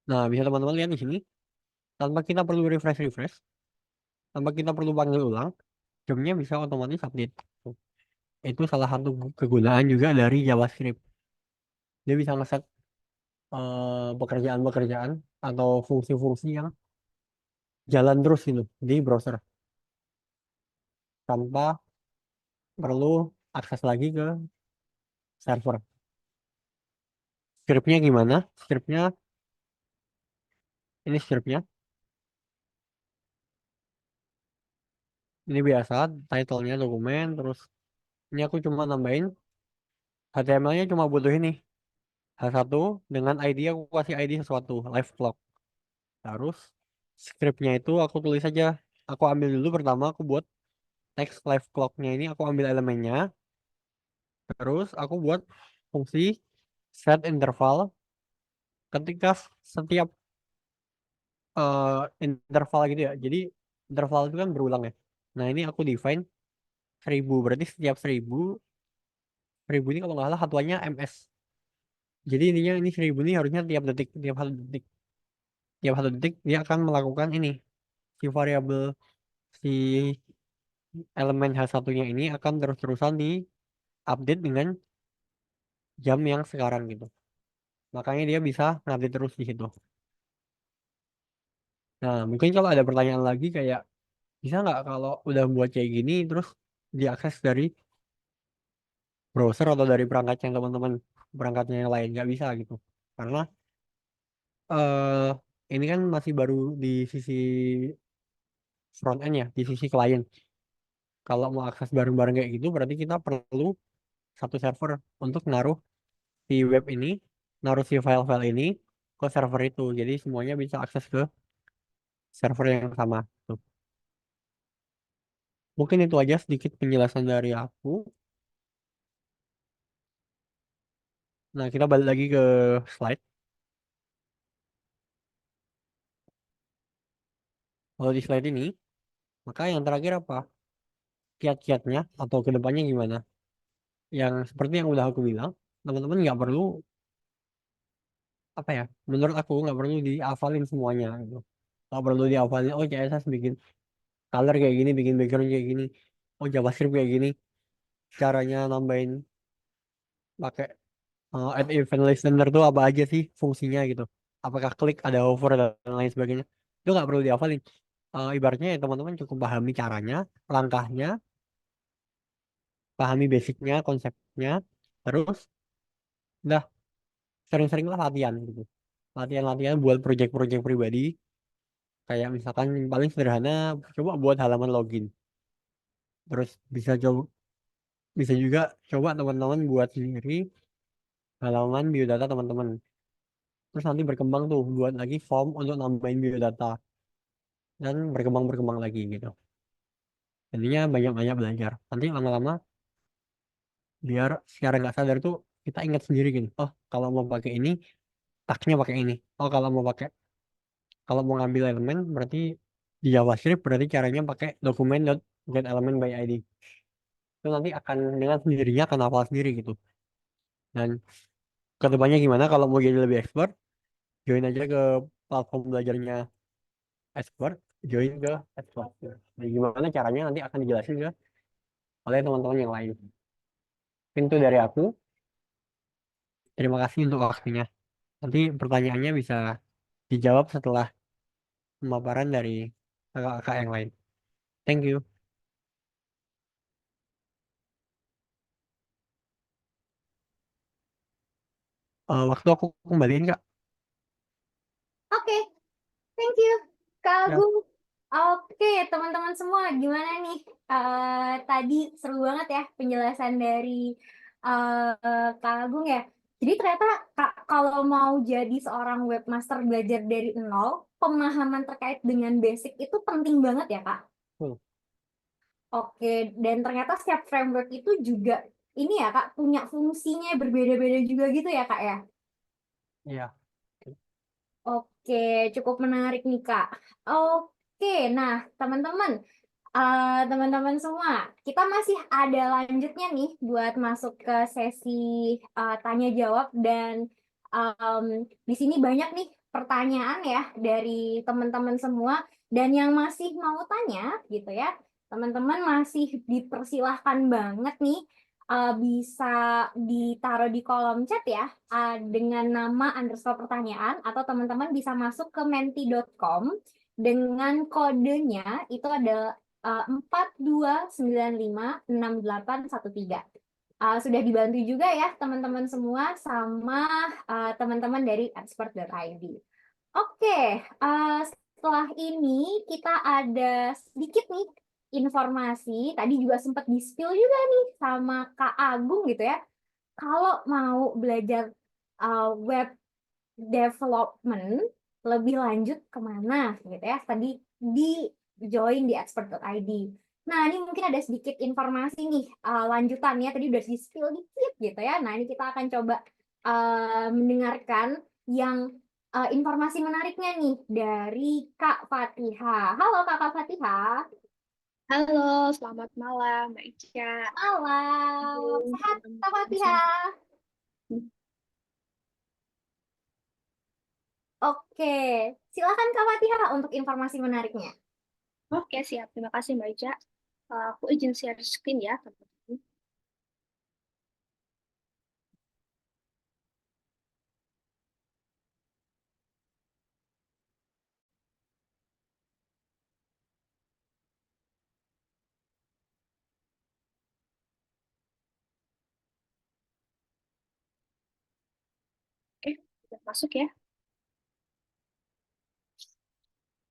S2: Nah, bisa teman-teman lihat di sini tanpa kita perlu refresh, tanpa kita perlu panggil ulang, jamnya bisa otomatis update. Itu salah satu kegunaan juga dari JavaScript. Dia bisa ngeset pekerjaan-pekerjaan atau fungsi-fungsi yang jalan terus gitu di browser tanpa perlu akses lagi ke server. Scriptnya gimana? Ini scriptnya. Ini biasa, title-nya dokumen, terus ini aku cuma nambahin HTML-nya cuma butuh ini. H1 dengan ID aku kasih ID sesuatu, live clock. Terus scriptnya itu aku tulis aja. Aku ambil dulu pertama aku buat teks live clocknya ini aku ambil elemennya. Terus aku buat fungsi set interval ketika setiap interval gitu ya. Jadi interval itu kan berulang ya. Nah ini aku define 1000 berarti setiap 1000 ini kalau nggak salah satuannya ms. Jadi ininya ini 1000 ini harusnya tiap detik, tiap satu detik dia akan melakukan ini si variabel si elemen H1-nya ini akan terus-terusan di update dengan jam yang sekarang gitu. Makanya dia bisa ngupdate terus di situ. Nah, mungkin kalau ada pertanyaan lagi kayak bisa nggak kalau udah buat kayak gini terus diakses dari browser atau dari perangkat yang teman-teman perangkatnya yang lain nggak bisa gitu. Karena eh ini kan masih baru di sisi front end ya, di sisi klien. Kalau mau akses bareng-bareng kayak gitu berarti kita perlu satu server untuk naruh si web ini, naruh si file-file ini ke server itu. Jadi semuanya bisa akses ke server yang sama. Tuh. Mungkin itu aja sedikit penjelasan dari aku. Nah, kita balik lagi ke slide. Kalau di slide ini, maka yang terakhir apa? Kiat-kiatnya atau kedepannya gimana? Yang seperti yang udah aku bilang, teman-teman nggak perlu, apa ya, menurut aku nggak perlu dihafalin semuanya gitu. Nggak perlu dihafalin, oh CSS bikin color kayak gini, bikin background kayak gini. Oh JavaScript kayak gini. Caranya nambahin pakai add event listener tuh apa aja sih fungsinya gitu. Apakah klik, ada hover, dan lain sebagainya. Itu nggak perlu dihafalin. Ibaratnya ya teman-teman cukup pahami caranya, langkahnya, pahami basicnya, konsepnya, terus udah sering-seringlah latihan gitu. Latihan-latihan buat project-project pribadi, kayak misalkan yang paling sederhana, coba buat halaman login. Terus bisa juga coba teman-teman buat sendiri halaman biodata teman-teman. Terus nanti berkembang tuh buat lagi form untuk nambahin biodata dan berkembang-berkembang lagi gitu. Jadinya banyak-banyak belajar. Nanti lama-lama biar secara nggak sadar tuh kita ingat sendiri gitu. Oh, kalau mau pakai ini, tagnya pakai ini. Oh, kalau mau ngambil elemen berarti di JavaScript berarti caranya pakai dokumen dot get element by ID. Itu nanti akan dengan sendirinya akan hafal sendiri gitu. Dan kedepannya gimana kalau mau jadi lebih expert, join aja ke platform belajarnya expert, join ke expert. Jadi gimana caranya nanti akan dijelasin ke oleh teman-teman yang lain. Mungkin itu dari aku. Terima kasih untuk waktunya. Nanti pertanyaannya bisa dijawab setelah pemaparan dari kakak-kakak yang lain. Thank you. Waktu aku kembaliin Kak.
S1: Oke, thank you, Kak
S2: Ya,
S1: Agung. Oke, teman-teman semua, gimana nih? Tadi seru banget ya penjelasan dari Kak Agung ya. Jadi ternyata Kak, kalau mau jadi seorang webmaster belajar dari nol, pemahaman terkait dengan basic itu penting banget ya, Kak.
S2: cool.
S1: Oke, dan ternyata setiap framework itu juga ini ya, Kak, punya fungsinya berbeda-beda juga gitu ya, Kak ya.
S2: Iya.
S1: Oke, cukup menarik nih, Kak. Oke, nah teman-teman, teman-teman semua, kita masih ada lanjutnya nih buat masuk ke sesi tanya jawab dan em, di sini banyak nih pertanyaan ya dari teman-teman semua dan yang masih mau tanya gitu ya, teman-teman masih dipersilahkan banget nih bisa ditaruh di kolom chat ya dengan nama underscore pertanyaan atau teman-teman bisa masuk ke menti.com dengan kodenya itu adalah 42956813. Sudah dibantu juga ya teman-teman semua sama teman-teman dari expert.id. Oke, setelah ini kita ada sedikit nih informasi. Tadi juga sempat di-spill juga nih sama Kak Agung gitu ya. Kalau mau belajar web development lebih lanjut kemana gitu ya, tadi di join di expert.id. Nah, ini mungkin ada sedikit informasi nih lanjutannya, tadi udah di spill dikit gitu ya. Nah, ini kita akan coba mendengarkan yang informasi menariknya nih dari Kak Fatihah. Halo Kak Fatihah.
S3: Halo, selamat malam Mbak Ica.
S1: Malam.
S3: Halo,
S1: Sehat Kak
S3: teman-teman semua.
S1: Fatihah. Oke, silakan Kak Fatihah untuk informasi menariknya.
S3: Oke, siap. Terima kasih Mbak Ica. Aku izin share screen ya, teman-teman. Oke, sudah masuk ya.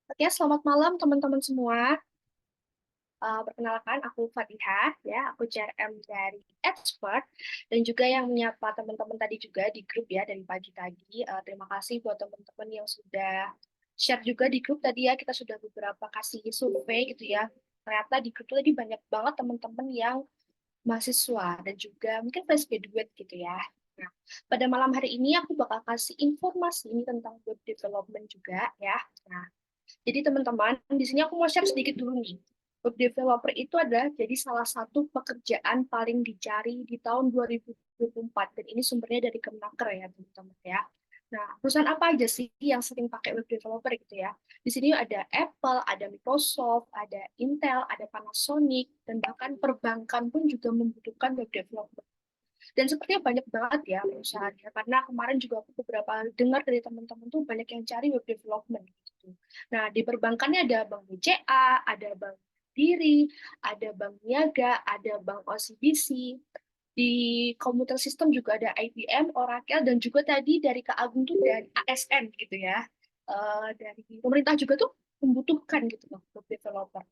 S3: Oke, selamat malam teman-teman semua. Perkenalkan, aku Fatihah, ya, aku CRM dari Expert, dan juga yang menyapa teman-teman tadi juga di grup ya, dari pagi tadi. Terima kasih buat teman-teman yang sudah share juga di grup tadi ya, kita sudah beberapa kasih survei gitu ya. Ternyata di grup tadi banyak banget teman-teman yang mahasiswa dan juga mungkin fresh graduate gitu ya. Nah, pada malam hari ini aku bakal kasih informasi ini tentang web development juga ya. Nah, jadi teman-teman, di sini aku mau share sedikit dulu nih. Web developer itu adalah jadi salah satu pekerjaan paling dicari di tahun 2024 dan ini sumbernya dari Kemnaker ya teman-teman ya. Nah, perusahaan apa aja sih yang sering pakai web developer gitu ya? Di sini ada Apple, ada Microsoft, ada Intel, ada Panasonic, dan bahkan perbankan pun juga membutuhkan web developer. Dan sepertinya banyak banget ya perusahaannya, karena kemarin juga aku beberapa dengar dari teman-teman tuh banyak yang cari web development gitu. Nah, di perbankannya ada Bank BCA, ada Bank Diri, ada Bank Niaga, ada Bank OCBC. Di komputer sistem juga ada IBM, Oracle, dan juga tadi dari Kak Agung tuh dari ASN gitu ya. Dari pemerintah juga tuh membutuhkan gitu loh web developer.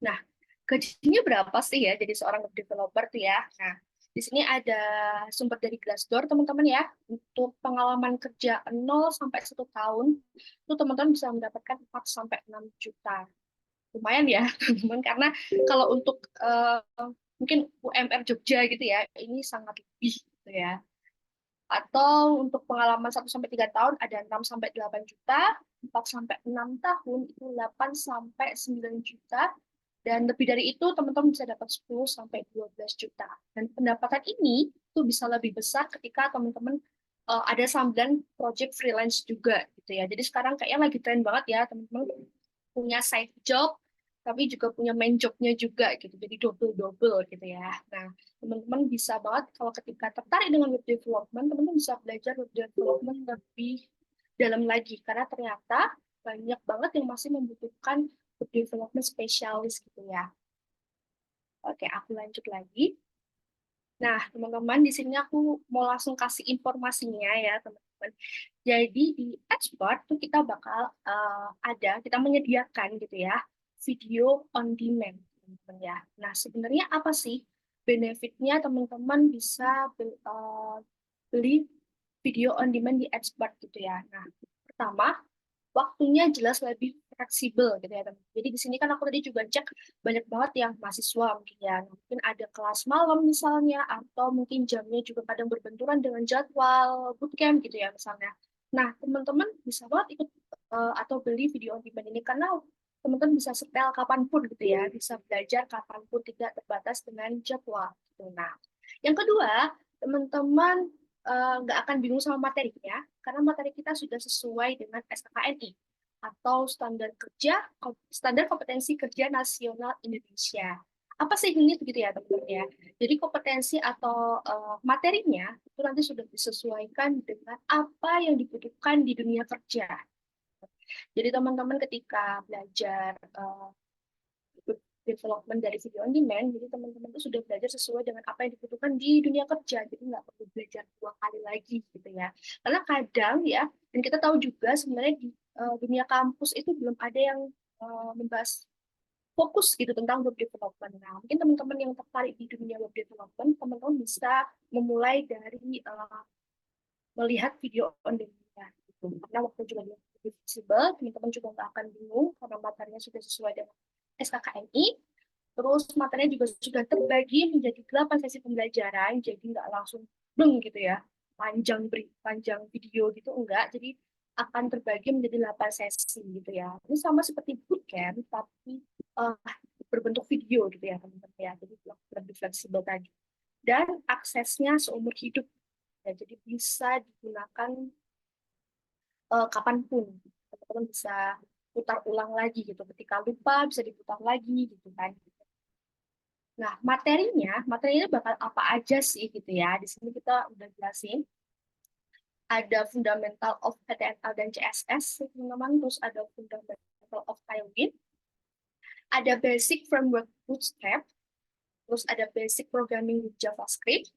S3: Nah, gajinya berapa sih ya jadi seorang web developer tuh ya? Nah, di sini ada sumber dari Glassdoor, teman-teman ya. Untuk pengalaman kerja 0 sampai 1 tahun, itu teman-teman bisa mendapatkan 4 sampai 6 juta. Lumayan ya, teman-teman. Karena kalau untuk mungkin UMR Jogja gitu ya, ini sangat lebih gitu ya. Atau untuk pengalaman 1 sampai 3 tahun ada 6 sampai 8 juta, 4 sampai 6 tahun itu 8 sampai 9 juta, dan lebih dari itu teman-teman bisa dapat 10 sampai 12 juta. Dan pendapatan ini itu bisa lebih besar ketika teman-teman ada sambilan project freelance juga gitu ya. Jadi sekarang kayaknya lagi tren banget ya teman-teman punya side job tapi juga punya main jobnya juga gitu. Jadi double-double gitu ya. Nah, teman-teman bisa banget kalau ketika tertarik dengan web development, teman-teman bisa belajar web development lebih dalam lagi karena ternyata banyak banget yang masih membutuhkan web development spesialis gitu ya. Oke, aku lanjut lagi. Nah, teman-teman, di sini aku mau langsung kasih informasinya ya, teman-teman. Jadi di Expert tuh kita bakal kita menyediakan gitu ya, video on demand, teman-teman ya. Nah, sebenarnya apa sih benefitnya teman-teman bisa beli video on demand di Expert gitu ya. Nah, pertama, waktunya jelas lebih fleksibel gitu ya teman. Jadi di sini kan aku tadi juga cek banyak banget yang mahasiswa mungkin ya, mungkin ada kelas malam misalnya atau mungkin jamnya juga kadang berbenturan dengan jadwal bootcamp gitu ya misalnya. Nah teman-teman bisa banget ikut atau beli video on demand ini karena teman-teman bisa setel kapanpun gitu ya, bisa belajar kapanpun tidak terbatas dengan jadwal. Gitu. Nah yang kedua teman-teman nggak akan bingung sama materinya karena materi kita sudah sesuai dengan SKKNI atau standar kompetensi kerja nasional Indonesia. Apa sih ini begitu ya teman-teman ya? Jadi kompetensi atau materinya itu nanti sudah disesuaikan dengan apa yang dibutuhkan di dunia kerja. Jadi teman-teman ketika belajar development dari video on demand, jadi teman-teman itu sudah belajar sesuai dengan apa yang dibutuhkan di dunia kerja, jadi nggak perlu belajar 2 kali lagi gitu ya. Karena kadang ya, dan kita tahu juga sebenarnya di dunia kampus itu belum ada yang membahas fokus gitu tentang web development. Nah, mungkin teman-teman yang tertarik di dunia web development, teman-teman bisa memulai dari melihat video on demand gitu. Karena waktu juga lebih fleksibel, teman-teman juga nggak akan bingung karena materinya sudah sesuai dengan SKKNI. Terus materinya juga sudah terbagi menjadi 8 sesi pembelajaran, jadi nggak langsung beng gitu ya, panjang video gitu enggak. Jadi akan terbagi menjadi 8 sesi gitu ya. Ini sama seperti bootcamp, tapi uh, berbentuk video gitu ya teman-teman ya. Jadi lebih fleksibel tadi. Dan aksesnya seumur hidup. Ya, jadi bisa digunakan kapanpun. Teman-teman bisa putar ulang lagi gitu. Ketika lupa bisa diputar lagi gitu kan. Nah, materinya bakal apa aja sih gitu ya. Di sini kita udah jelasin. Ada Fundamental of HTML dan CSS, teman-teman. Terus ada Fundamental of Tailwind. Ada Basic Framework Bootstrap. Terus ada Basic Programming with JavaScript.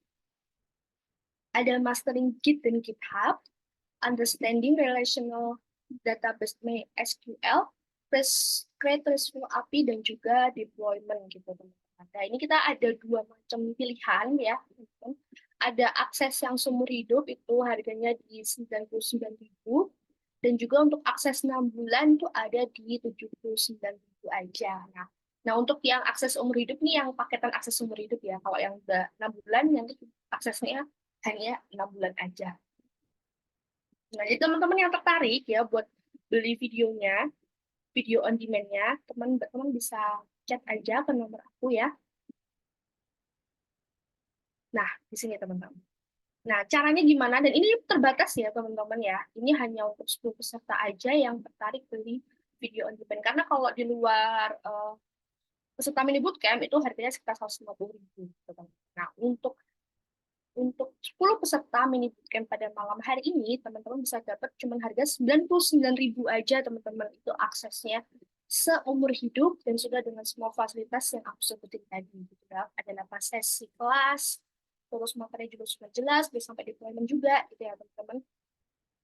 S3: Ada Mastering Git dan GitHub. Understanding Relational Database MySQL. Terus Create RESTful API dan juga Deployment gitu, teman-teman. Nah, ini kita ada 2 macam pilihan ya, teman-teman. Ada akses yang seumur hidup itu harganya di 99.000 dan juga untuk akses 6 bulan itu ada di 79.000 aja. Nah, untuk yang akses umur hidup nih yang paketan akses umur hidup ya. Kalau yang udah 6 bulan nanti aksesnya hanya 6 bulan aja. Nah, jadi teman-teman yang tertarik ya buat beli videonya, video on demand-nya, teman-teman bisa chat aja ke nomor aku ya. Nah, di sini teman-teman. Nah, caranya gimana? Dan ini terbatas ya teman-teman ya. Ini hanya untuk 10 peserta aja yang tertarik beli video on demand. Karena kalau di luar peserta mini bootcamp itu harganya sekitar 150.000. Nah, untuk 10 peserta mini bootcamp pada malam hari ini, teman-teman bisa dapat cuma harga 99.000 aja, teman-teman. Itu aksesnya seumur hidup dan sudah dengan semua fasilitas yang aku sebutin tadi. Gitu ya. Ada 8 sesi kelas, terus materi juga sudah jelas, bisa sampai deployment juga, gitu ya, teman-teman.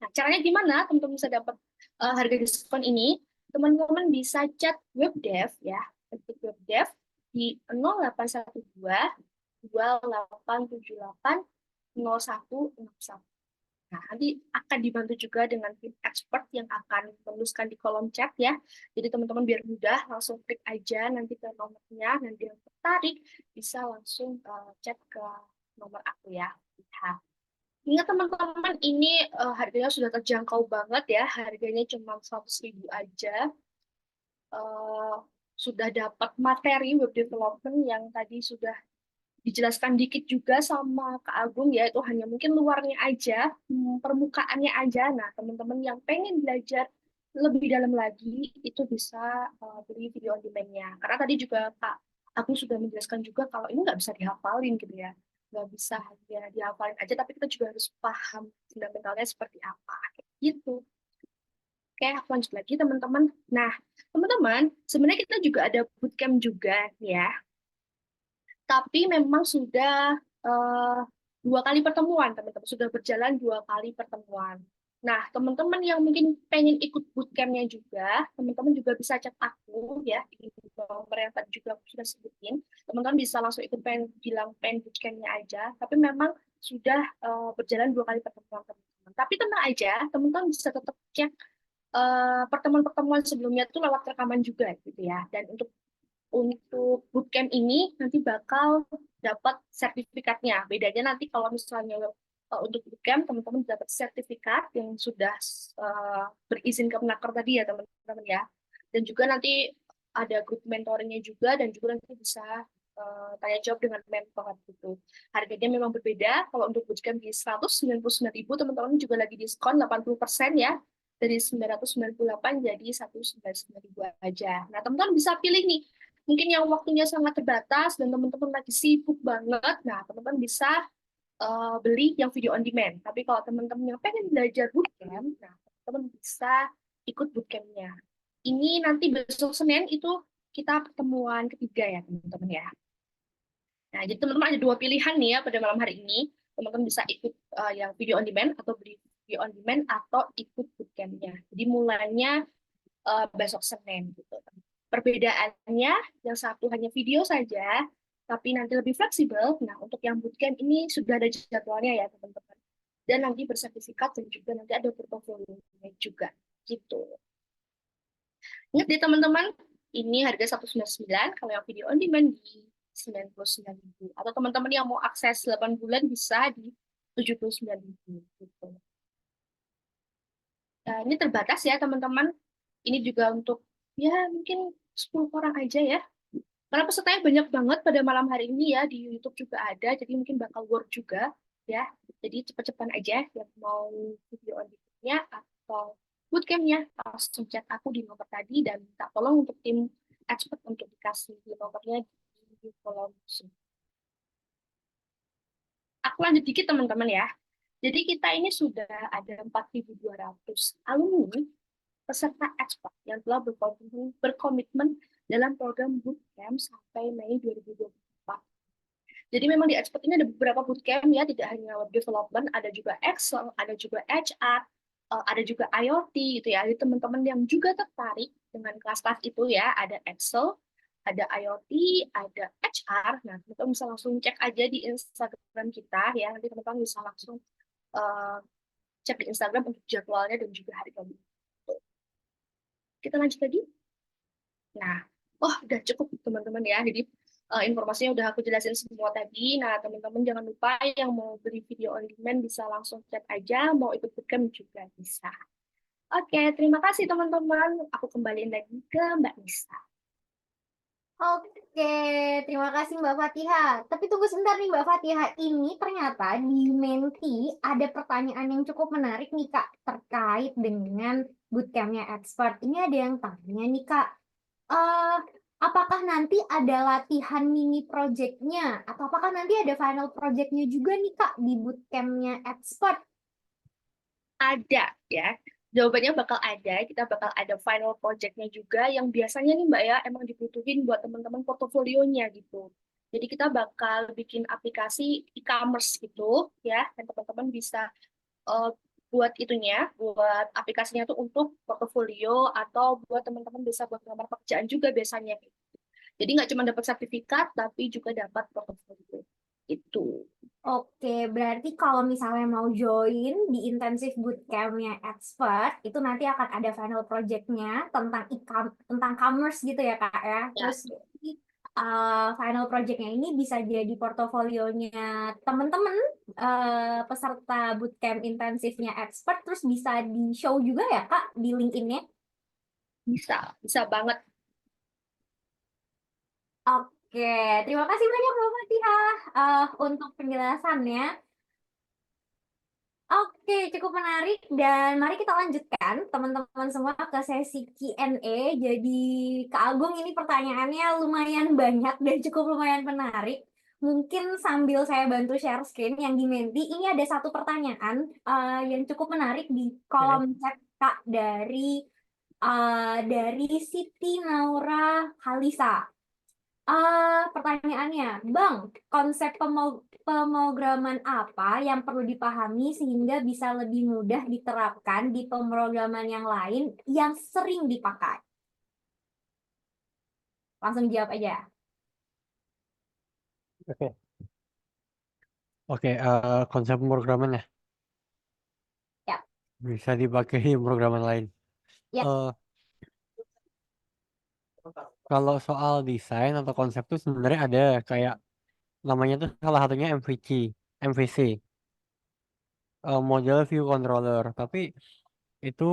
S3: Nah, caranya gimana teman-teman bisa dapat harga diskon ini? Teman-teman bisa chat webdev ya, ketik webdev di 0812 2878 0161. Nah, nanti akan dibantu juga dengan tim expert yang akan menuliskan di kolom chat ya. Jadi teman-teman biar mudah, langsung klik aja nanti ke nomornya, nanti yang tertarik bisa langsung chat ke nomor aku ya. Lihat. Ingat teman-teman, ini harganya sudah terjangkau banget ya, harganya cuma 100.000 aja. Sudah dapat materi web development yang tadi sudah dijelaskan dikit juga sama Kak Agung ya, itu hanya mungkin luarnya aja, permukaannya aja. Nah, teman-teman yang pengen belajar lebih dalam lagi itu bisa beli video on demand-nya. Karena tadi juga Kak Agung sudah menjelaskan juga kalau ini nggak bisa dihafalin gitu ya. Nggak bisa hanya dihafalin aja, tapi kita juga harus paham fundamentalnya seperti apa. Gitu. Oke, aku lanjut lagi teman-teman. Nah, teman-teman, sebenarnya kita juga ada bootcamp juga ya, tapi memang sudah 2 kali pertemuan, teman-teman. Sudah berjalan 2 kali pertemuan. Nah, teman-teman yang mungkin pengen ikut bootcampnya juga, teman-teman juga bisa chat aku ya, di nomor yang tadi juga aku sudah sebutin. Teman-teman bisa langsung ikut bilang pengen bootcampnya aja, tapi memang sudah berjalan 2 kali pertemuan, teman-teman. Tapi tenang aja, teman-teman bisa tetap cek pertemuan-pertemuan sebelumnya itu lewat rekaman juga gitu ya. Dan untuk bootcamp ini nanti bakal dapat sertifikatnya. Bedanya nanti kalau misalnya untuk bootcamp teman-teman dapat sertifikat yang sudah berizin ke Kemenaker tadi ya teman-teman ya. Dan juga nanti ada grup mentoringnya juga dan juga nanti bisa tanya jawab dengan mentor gitu. Harganya memang berbeda. Kalau untuk bootcamp di 199.000 teman-teman juga lagi diskon 80% ya. Dari 998 jadi 199.000 aja. Nah, teman-teman bisa pilih nih mungkin yang waktunya sangat terbatas dan teman-teman lagi sibuk banget, nah teman-teman bisa beli yang video on demand. Tapi kalau teman-teman yang pengen belajar bootcamp, nah teman-teman bisa ikut bootcampnya. Ini nanti besok Senin itu kita pertemuan ketiga ya teman-teman ya. Nah, jadi teman-teman ada 2 pilihan nih ya pada malam hari ini. Teman-teman bisa ikut yang video on demand atau beli video on demand atau ikut bootcampnya. Jadi mulainya besok Senin gitu. Perbedaannya yang satu hanya video saja, tapi nanti lebih fleksibel. Nah, untuk yang bootcamp ini sudah ada jadwalnya ya teman-teman. dan nanti bersertifikat dan juga nanti ada portofolio juga gitu. Ingat deh teman-teman, ini harga 199, kalau yang video on demand di 99.000. Atau teman-teman yang mau akses 8 bulan bisa di 79.000 gitu. Nah, ini terbatas ya teman-teman. Ini juga untuk ya mungkin 10 orang aja ya. Karena pesertanya banyak banget pada malam hari ini ya, di YouTube juga ada, jadi mungkin bakal work juga ya. Jadi cepet-cepetan aja yang mau video audienya atau bootcampnya, langsung chat aku di nomor tadi dan minta tolong untuk tim expert untuk dikasih nomornya di kolom Zoom. Aku lanjut dikit teman-teman ya. Jadi kita ini sudah ada 4.200 alumni peserta expert yang telah berkomitmen dalam program bootcamp sampai Mei 2024. Jadi memang di expert ini ada beberapa bootcamp ya, tidak hanya web development, ada juga Excel, ada juga HR, ada juga IoT gitu ya. Jadi teman-teman yang juga tertarik dengan kelas-kelas itu ya, ada Excel, ada IoT, ada HR. Nah, teman-teman bisa langsung cek aja di Instagram kita ya. Nanti teman-teman bisa langsung uh, cek di Instagram untuk jadwalnya dan juga hari ini. Kita lanjut lagi. Nah, oh udah cukup teman-teman ya. Jadi informasinya udah aku jelasin semua tadi. Nah, teman-teman jangan lupa yang mau beli video on demand bisa langsung chat aja, mau ikut bootcamp juga bisa. Oke, terima kasih teman-teman. Aku kembaliin lagi ke Mbak Nisa.
S1: Oke, terima kasih Mbak Fatihah. Tapi tunggu sebentar nih Mbak Fatihah. Ini ternyata di Menti ada pertanyaan yang cukup menarik nih Kak terkait dengan bootcampnya expert. Ini ada yang tanya nih Kak, eh, apakah nanti ada latihan mini projectnya atau apakah nanti ada final projectnya juga nih Kak di bootcampnya expert?
S3: Ada ya. Jawabannya bakal ada, kita bakal ada final project-nya juga yang biasanya nih Mbak ya emang dibutuhin buat teman-teman portofolionya gitu. Jadi kita bakal bikin aplikasi e-commerce gitu ya, dan teman-teman bisa uh, buat itunya, buat aplikasinya tuh untuk portofolio atau buat teman-teman bisa buat ngelamar pekerjaan juga biasanya. Jadi nggak cuma dapat sertifikat, tapi juga dapat portofolio. Itu.
S1: Oke, berarti kalau misalnya mau join di intensif bootcampnya expert, itu nanti akan ada final project-nya tentang tentang commerce gitu ya Kak ya.
S3: Ya,
S1: Terus final project-nya ini bisa jadi portofolionya teman-teman peserta bootcamp intensifnya expert, terus bisa di-show juga ya Kak di LinkedIn-nya.
S3: bisa banget.
S1: Oke, terima kasih banyak Mbak Fatihah untuk penjelasannya. Oke, cukup menarik dan mari kita lanjutkan teman-teman semua ke sesi Q&A. Jadi Kak Agung ini pertanyaannya lumayan banyak dan cukup lumayan menarik. Mungkin sambil saya bantu share screen yang di Menti, ini ada satu pertanyaan yang cukup menarik di kolom chat Kak dari Siti Naura Halisa. Pertanyaannya, Bang, konsep pemrograman apa yang perlu dipahami sehingga bisa lebih mudah diterapkan di pemrograman yang lain yang sering dipakai? Langsung jawab aja.
S2: Oke, oke. Konsep pemrograman ya
S1: Ya,
S2: bisa dipakai di pemrograman lain.
S1: ya.
S2: Eh, Kalau soal desain atau konsep tuh sebenarnya ada kayak namanya tuh salah satunya MVC, Model View Controller. Tapi itu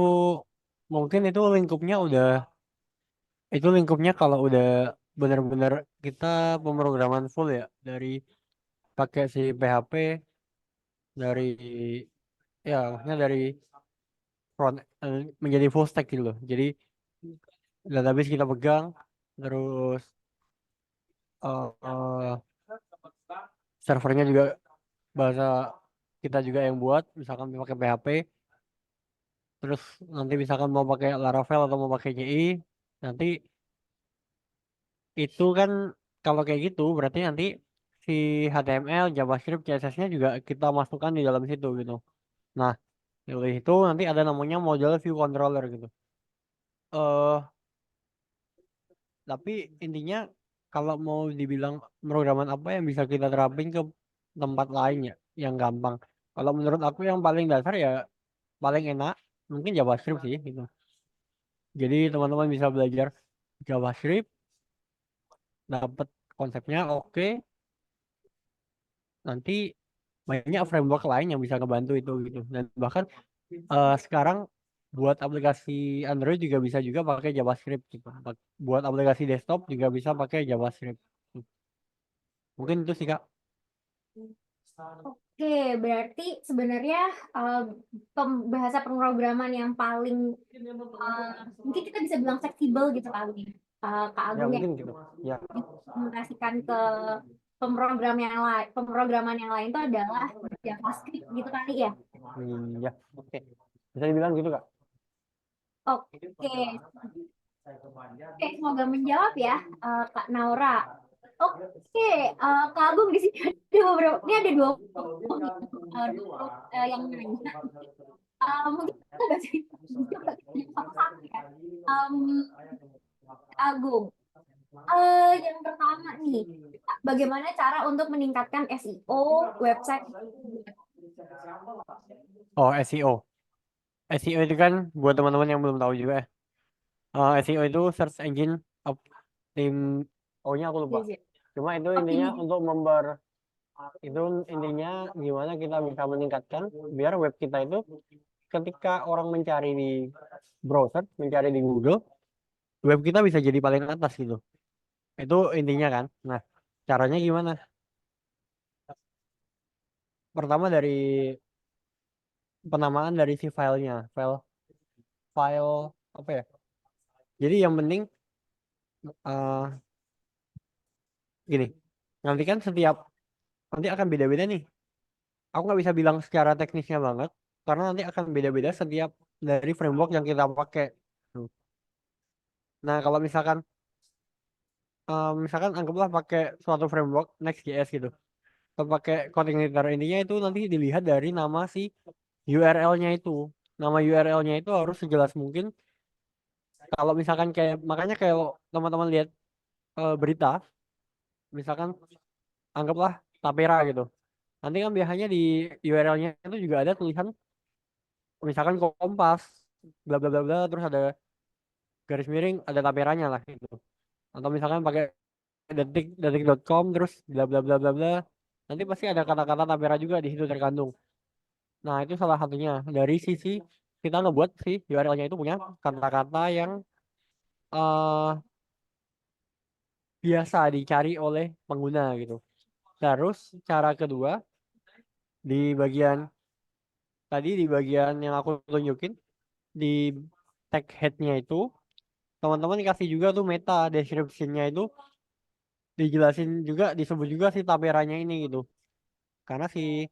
S2: mungkin itu lingkupnya kalau udah benar-benar kita pemrograman full ya dari pakai si PHP dari ya maksudnya dari front menjadi full stack gitu loh. Jadi database kita pegang terus eh, eh, servernya juga bahasa kita juga yang buat misalkan pakai PHP terus nanti misalkan mau pakai Laravel atau mau pakai CI nanti itu kan kalau kayak gitu berarti nanti si HTML, JavaScript, CSS-nya juga kita masukkan di dalam situ gitu. Nah, dari itu nanti ada namanya model view controller gitu. Tapi intinya kalau mau dibilang pemrograman apa yang bisa kita terapin ke tempat lain ya, yang gampang. Kalau menurut aku yang paling dasar ya paling enak mungkin JavaScript sih gitu. Jadi teman-teman bisa belajar JavaScript, dapat konsepnya oke, nanti banyak framework lain yang bisa ngebantu itu gitu. Dan bahkan sekarang buat aplikasi Android juga bisa juga pakai JavaScript gitu. Buat aplikasi desktop juga bisa pakai JavaScript. Mungkin itu sih Kak.
S1: Oke, berarti sebenarnya eh, bahasa pemrograman yang paling mungkin kita bisa bilang fleksibel gitu kali ya. Kak
S2: Ya
S1: Agung ya,
S2: mungkin gitu. Ya,
S1: implementasikan ke pemrograman yang lain itu adalah JavaScript gitu kali ya.
S2: ya, oke. Bisa dibilang gitu Kak.
S1: Oke, oke, semoga menjawab ya, Kak Naura. Oke, Kak Agung di sini ada beberapa, ini ada dua nih, yang nanya. Mungkin kita nggak sih satu ya. Em, Agung, yang pertama nih, bagaimana cara untuk meningkatkan SEO website?
S2: Oh, SEO. SEO itu kan buat teman-teman yang belum tahu juga ya. SEO itu search engine optim O-nya aku lupa. Cuma itu intinya
S1: Optimis.
S2: untuk itu intinya gimana kita bisa meningkatkan biar web kita itu ketika orang mencari di browser, mencari di Google, web kita bisa jadi paling atas gitu. Itu intinya kan. Nah, caranya gimana? Pertama dari penamaan dari si filenya, file apa ya? Jadi yang penting eh, gini, nanti kan nanti akan beda-beda nih. Aku nggak bisa bilang secara teknisnya banget, karena nanti akan beda-beda setiap dari framework yang kita pakai. Tuh. Nah, kalau misalkan anggaplah pakai suatu framework Next.js gitu, atau pakai coding editor intinya itu nanti dilihat dari nama si URL-nya itu. Nama URL-nya itu harus sejelas mungkin. Kalau misalkan kayak makanya kayak teman-teman lihat berita, misalkan anggaplah Tapera gitu. Nanti kan biasanya di URL-nya itu juga ada tulisan misalkan Kompas, bla bla bla bla, terus ada garis miring, ada taperanya lah gitu. Atau misalkan pakai detik.com terus bla bla bla bla bla. Nanti pasti ada kata-kata tapera juga di situ terkandung. Nah, itu salah satunya dari sisi kita ngebuat si URL-nya itu punya kata-kata yang eh biasa dicari oleh pengguna gitu. Terus cara kedua di bagian yang aku tunjukin di tag head-nya itu teman-teman dikasih juga tuh meta description-nya itu dijelasin juga disebut juga si taperanya ini gitu. Karena si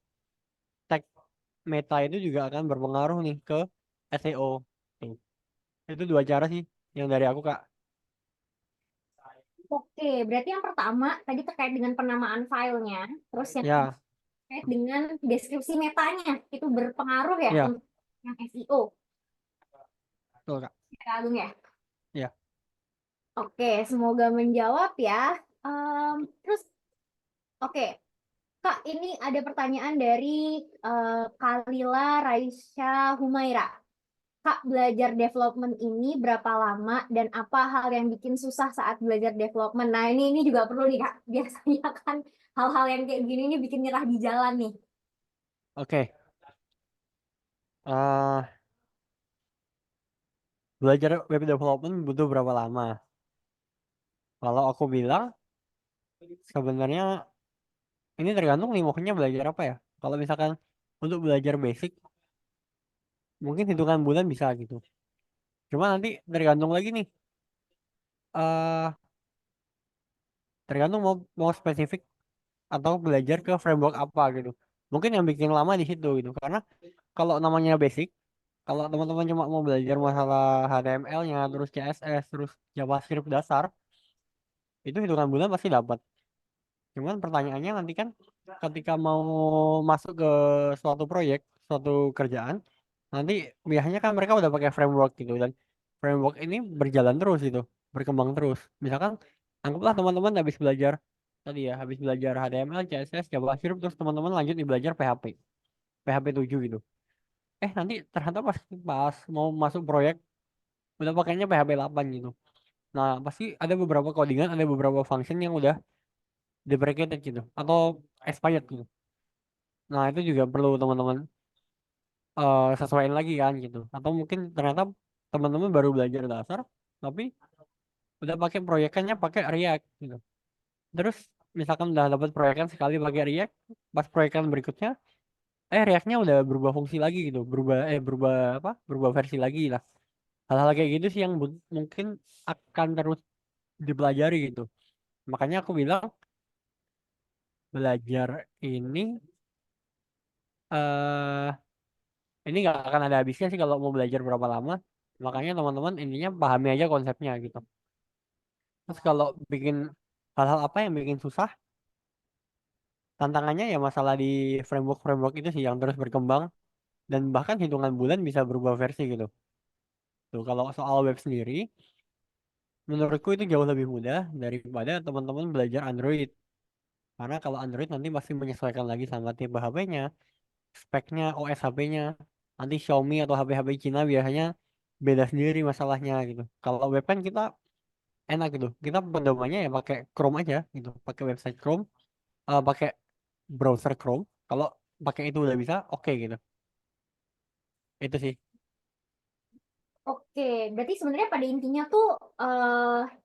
S2: tag meta itu juga akan berpengaruh nih ke SEO. Tuh. Itu dua cara sih yang dari aku Kak.
S1: Oke, berarti yang pertama tadi terkait dengan penamaan filenya, terus yang
S2: Ya,
S1: terkait dengan deskripsi metanya, itu berpengaruh ya
S2: ya,
S1: untuk yang SEO,
S2: betul Kak.
S1: ya, Agung ya?
S2: Ya,
S1: Oke, semoga menjawab ya. Terus, oke, Kak, ini ada pertanyaan dari Kalila Raisya Humaira. Kak, belajar development ini berapa lama dan apa hal yang bikin susah saat belajar development? Nah, ini juga perlu nih, Kak. Biasanya kan hal-hal yang kayak gini nih bikin nyerah di jalan nih.
S2: oke. eh Belajar web development butuh berapa lama? Kalau aku bilang sebenarnya ini tergantung nih maunya belajar apa ya. Kalau misalkan untuk belajar basic mungkin hitungan bulan bisa gitu. Cuma nanti tergantung lagi nih. eh Tergantung mau mau spesifik atau belajar ke framework apa gitu. Mungkin yang bikin lama di situ gitu. Karena kalau namanya basic, kalau teman-teman cuma mau belajar masalah HTML-nya, terus CSS, terus JavaScript dasar, itu hitungan bulan pasti dapat. Cuman pertanyaannya nanti kan ketika mau masuk ke suatu proyek, suatu kerjaan, nanti biasanya kan mereka udah pakai framework gitu dan framework ini berjalan terus gitu, berkembang terus. Misalkan anggaplah teman-teman habis belajar tadi ya, habis belajar HTML, CSS, JavaScript, terus teman-teman lanjut di belajar PHP. PHP 7 gitu. Nanti ternyata pas pas mau masuk proyek udah pakainya PHP 8 gitu. Nah, pasti ada beberapa codingan, ada beberapa function yang udah deprecated gitu atau expired gitu. Nah, itu juga perlu teman-teman sesuaiin lagi kan gitu. Atau mungkin ternyata teman-teman baru belajar dasar tapi udah pakai proyekannya pakai React gitu. Terus misalkan udah dapat proyekan sekali pakai React, pas proyekan berikutnya React-nya udah berubah fungsi lagi gitu, berubah apa? Berubah versi lagi lah. Hal-hal kayak gitu sih yang mungkin akan terus dipelajari gitu. Makanya aku bilang belajar ini eh ini nggak akan ada habisnya sih kalau mau belajar berapa lama. Makanya teman-teman intinya pahami aja konsepnya gitu. Terus kalau bikin hal-hal apa yang bikin susah, tantangannya ya masalah di framework-framework itu sih yang terus berkembang dan bahkan hitungan bulan bisa berubah versi gitu. Tuh kalau soal web sendiri, menurutku itu jauh lebih mudah daripada teman-teman belajar Android. Karena kalau Android nanti pasti menyesuaikan lagi sama tipe HP-nya, speknya, OS HP-nya. Nanti Xiaomi atau HP-HP Cina biasanya beda sendiri masalahnya gitu. Kalau web kan kita enak gitu. Kita pedomannya ya pakai Chrome aja gitu, pakai website Chrome, pakai browser Chrome. Kalau pakai itu udah bisa, oke gitu. Itu sih.
S1: Oke, berarti sebenarnya pada intinya tuh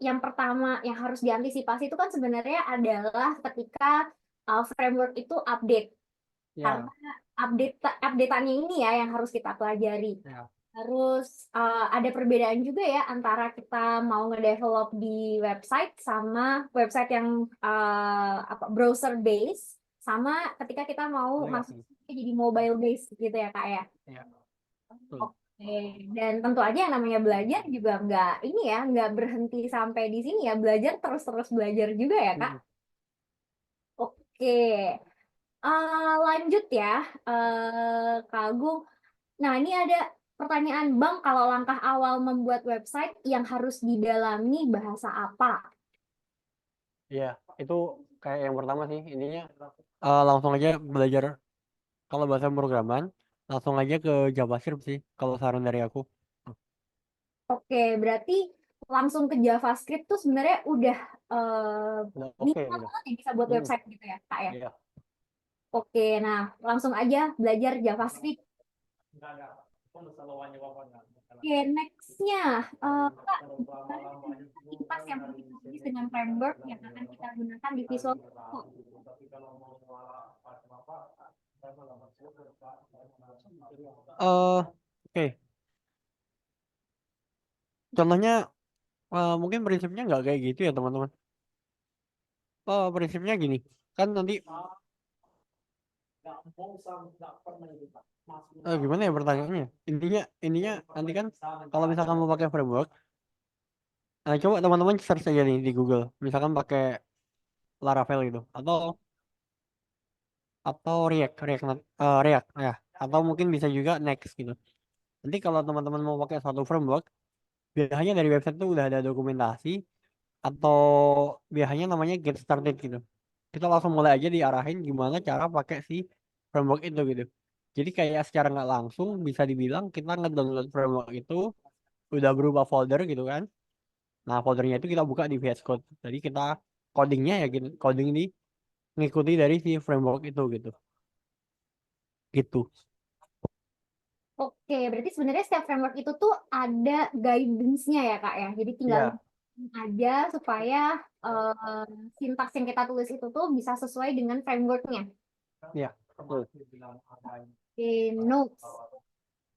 S1: yang pertama yang harus diantisipasi itu kan sebenarnya adalah ketika framework itu update. Karena
S2: Ya,
S1: updateannya ini ya yang harus kita pelajari.
S2: ya,
S1: Terus ada perbedaan juga ya antara kita mau ngedevelop di website sama website yang apa browser base sama ketika kita mau
S2: React
S1: masuk
S2: sih.
S1: jadi mobile base gitu ya Kak ya.
S2: Ya, betul.
S1: Oke, dan tentu aja yang namanya belajar juga nggak ini ya, nggak berhenti sampai di sini ya, belajar terus-terus belajar juga ya, Kak.
S2: Mm.
S1: Oke, lanjut ya, Kak Agung. Nah, ini ada pertanyaan, Bang, kalau langkah awal membuat website yang harus didalami bahasa apa?
S2: Iya, itu kayak yang pertama sih. Intinya langsung aja belajar kalau bahasa pemrograman, langsung aja ke JavaScript sih. Kalau saran dari aku.
S1: Oke, berarti langsung ke JavaScript tuh sebenarnya udah
S2: Udah oke
S1: minimal
S2: gitu.
S1: banget yang bisa buat
S2: Mm.
S1: website gitu ya, Kak ya.
S2: Iya.
S1: Oke, nah langsung aja belajar JavaScript. Oke, nextnya, Kak, gimana dengan interface yang begitu jenis dengan framework yang akan kita gunakan di Visual Studio?
S2: Oke. Contohnya mungkin prinsipnya nggak kayak gitu ya teman-teman. Prinsipnya gini. Kan nanti gimana ya pertanyaannya? Intinya nanti kan kalau misalkan mau pakai framework, coba teman-teman search aja nih di Google. Misalkan pakai Laravel gitu atau React ya, atau mungkin bisa juga Next gitu. Nanti kalau teman-teman mau pakai suatu framework, biasanya dari website itu udah ada dokumentasi atau biasanya namanya get started gitu. Kita langsung mulai aja diarahin gimana cara pakai si framework itu gitu. Jadi kayak secara nggak langsung bisa dibilang kita ngedownload framework itu udah berubah folder gitu kan. Nah, foldernya itu kita buka di VS Code. Jadi kita codingnya ya gitu, coding di ngikuti dari si framework itu gitu. Gitu.
S1: Oke, berarti sebenarnya setiap framework itu tuh ada guidance-nya ya, Kak ya. Jadi tinggal
S2: Ya,
S1: ngikutin aja supaya sintaks yang kita tulis itu tuh bisa sesuai dengan framework-nya.
S2: ya, betul.
S1: Oke, notes.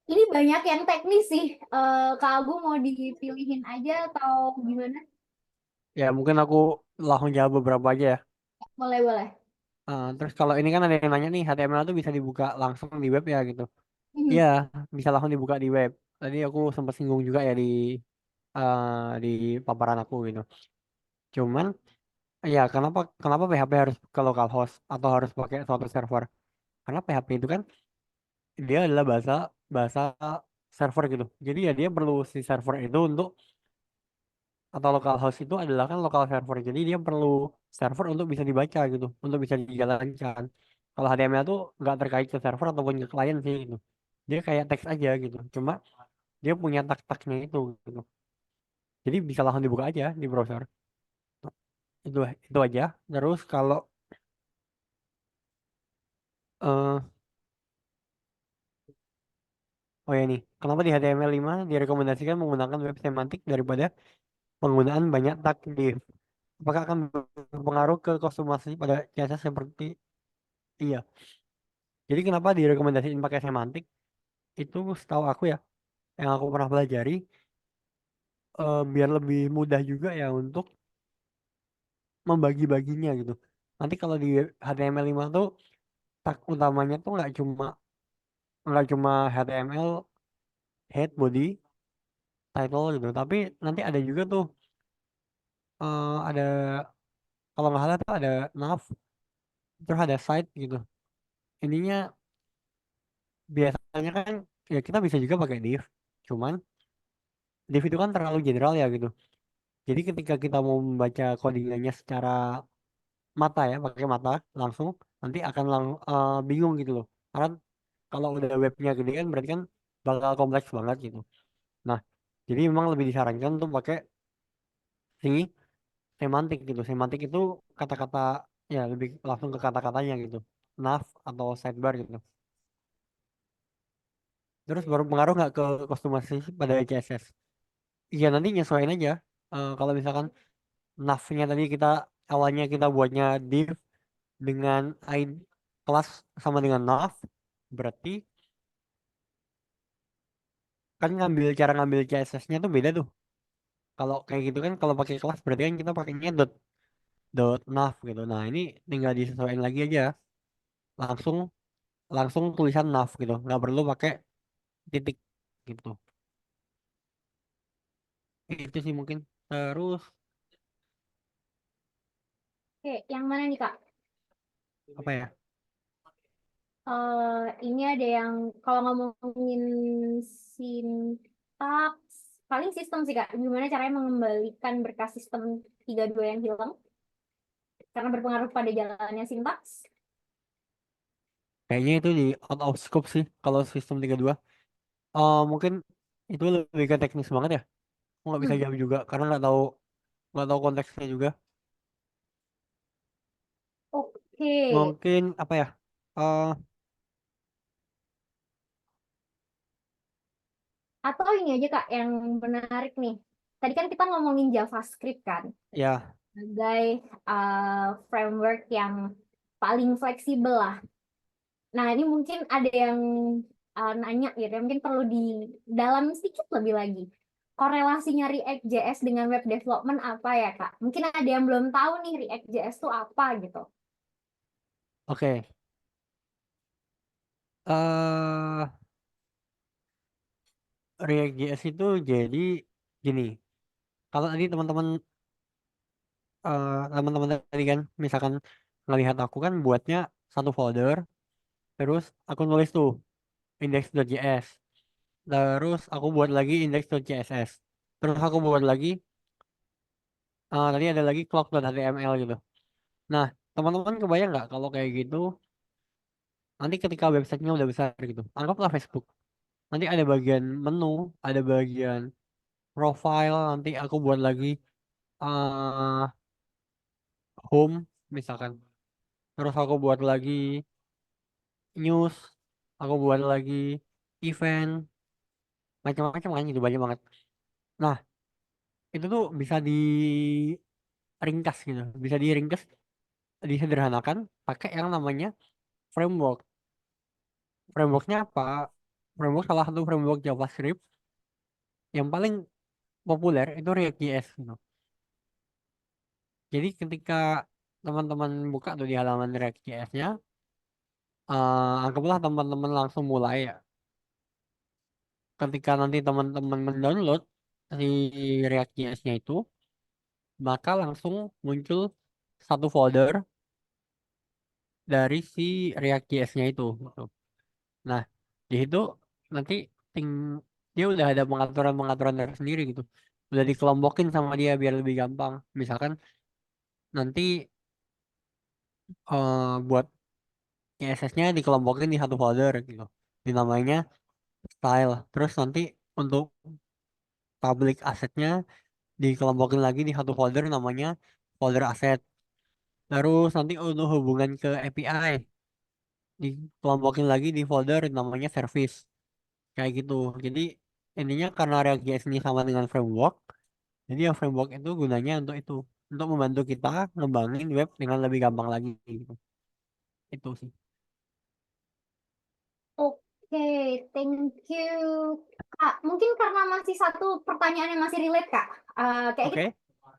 S1: Ini banyak yang teknis sih. Kak Agung mau dipilihin aja atau gimana?
S2: Ya, mungkin aku langsung jawab beberapa aja ya.
S1: Boleh, boleh.
S2: Terus kalau ini kan ada yang nanya nih, HTML itu bisa dibuka langsung di web ya gitu. Iya,
S1: Mhm.
S2: bisa langsung dibuka di web. Tadi aku sempat singgung juga ya di paparan aku gitu. Cuman, ya kenapa kenapa PHP harus ke localhost atau harus pakai suatu server? Karena PHP itu kan dia adalah bahasa bahasa server gitu. Jadi ya dia perlu si server itu untuk atau localhost itu adalah kan local server. Jadi dia perlu server untuk bisa dibaca gitu, untuk bisa dijalankan. Kalau HTML tuh nggak terkait ke server ataupun ke klien sih gitu. Dia kayak teks aja gitu. Cuma dia punya tag-tagnya itu gitu. Jadi bisa langsung dibuka aja di browser. Itu aja. Terus kalau eh oh ya nih, kenapa di HTML5 direkomendasikan menggunakan web semantik daripada penggunaan banyak tag div? Apakah akan berpengaruh ke kostumasi pada CSS seperti iya. Jadi kenapa direkomendasikan pakai semantik? Itu setahu aku ya, yang aku pernah pelajari, biar lebih mudah juga ya untuk membagi-baginya gitu. Nanti kalau di HTML5 tuh tag utamanya tuh nggak cuma HTML, head, body, title gitu. Tapi nanti ada juga tuh ada kalau nggak salah tuh ada nav, terus ada site gitu. Ininya biasanya kan ya kita bisa juga pakai div. Cuman div itu kan terlalu general ya gitu. Jadi ketika kita mau membaca codingannya secara mata ya, pakai mata langsung, nanti akan bingung gitu loh. Karena kalau udah webnya gede kan berarti kan bakal kompleks banget gitu. Nah, jadi memang lebih disarankan untuk pakai si semantik gitu. Semantik itu kata-kata ya lebih langsung ke kata-katanya gitu. Nav atau sidebar gitu. Terus baru pengaruh nggak ke kostumasi pada CSS? Iya nanti nyesuaiin aja. Kalau misalkan nav-nya tadi awalnya kita buatnya div dengan id kelas sama dengan nav, berarti kan cara ngambil CSS-nya tuh beda tuh. Kalau kayak gitu kan kalau pakai kelas berarti kan kita pakainya nav gitu. Nah, ini tinggal disesuaikan lagi aja. Langsung langsung tulisan nav gitu. Nggak perlu pakai titik gitu. Itu sih mungkin. Terus
S1: Oke, yang mana nih Kak?
S2: apa ya?
S1: Ini ada yang kalau ngomongin sintaks, paling sistem sih Kak. Gimana caranya mengembalikan berkas sistem 32 yang hilang? Karena berpengaruh pada jalannya sintaks.
S2: Kayaknya itu di out of scope sih kalau sistem 32. Mungkin itu lebih ke teknis banget ya. Aku nggak bisa
S1: Hmm,
S2: jawab juga karena nggak tahu konteksnya juga.
S1: oke.
S2: Mungkin apa ya? eh
S1: Atau ini aja Kak yang menarik nih. Tadi kan kita ngomongin JavaScript kan,
S2: ya,
S1: sebagai framework yang paling fleksibel lah. Nah, ini mungkin ada yang nanya gitu, ya, mungkin perlu didalam sedikit lebih lagi. Korelasinya React.js dengan web development apa ya, Kak? Mungkin ada yang belum tahu nih React.js itu apa gitu.
S2: oke. eh React.js itu jadi gini. Kalau tadi teman-teman tadi kan misalkan ngelihat aku kan buatnya satu folder, terus aku nulis tuh index.js, terus aku buat lagi index.css, terus aku buat lagi tadi ada lagi clock.html gitu. Nah, teman-teman kebayang nggak kalau kayak gitu nanti ketika websitenya udah besar gitu, anggaplah Facebook, nanti ada bagian menu, ada bagian profile, nanti aku buat lagi eh home misalkan, terus aku buat lagi news, aku buat lagi event, macam-macam kan gitu banyak banget. Nah, itu tuh bisa diringkas gitu, bisa diringkas, disederhanakan pakai yang namanya framework. Frameworknya apa? Framework salah satu framework JavaScript yang paling populer itu React.js gitu. Jadi ketika teman-teman buka tuh di halaman React.js-nya, anggaplah teman-teman langsung mulai ya. Ketika nanti teman-teman mendownload si React.js-nya itu, maka langsung muncul satu folder dari si React.js-nya itu gitu. Nah, di situ nanti ting dia udah ada pengaturan-pengaturan tersendiri gitu. Udah dikelompokin sama dia biar lebih gampang. Misalkan nanti buat CSS-nya dikelompokin di satu folder gitu. Dinamainya style. Terus nanti untuk public assetnya dikelompokin lagi di satu folder namanya folder asset. Terus nanti untuk hubungan ke API dikelompokin lagi di folder namanya service. Kayak gitu. Jadi intinya karena React.js ini sama dengan framework, jadi ya framework itu gunanya untuk itu, untuk membantu kita ngembangin web dengan lebih gampang lagi gitu. Itu sih.
S1: Oke, thank you. Kak, mungkin karena masih satu pertanyaan yang masih relate, Kak. Kayak kita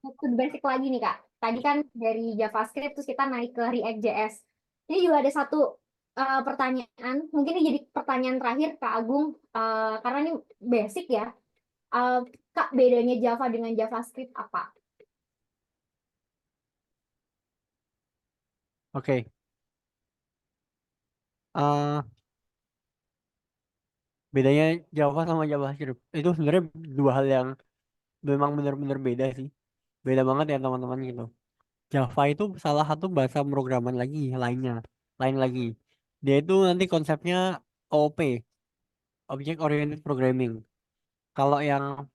S2: Oke.
S1: ke basic lagi nih, Kak. Tadi kan dari JavaScript terus kita naik ke React.js. Ini juga ada satu pertanyaan, mungkin ini jadi pertanyaan terakhir, Kak Agung, karena ini basic ya. Eh, Kak, bedanya Java dengan JavaScript apa?
S2: Oke. Eh, bedanya Java sama JavaScript itu sebenarnya dua hal yang memang benar-benar beda sih. Beda banget ya teman-teman gitu. Java itu salah satu bahasa pemrograman lagi lainnya, lain lagi. Dia itu nanti konsepnya OOP, Object Oriented Programming. Kalau yang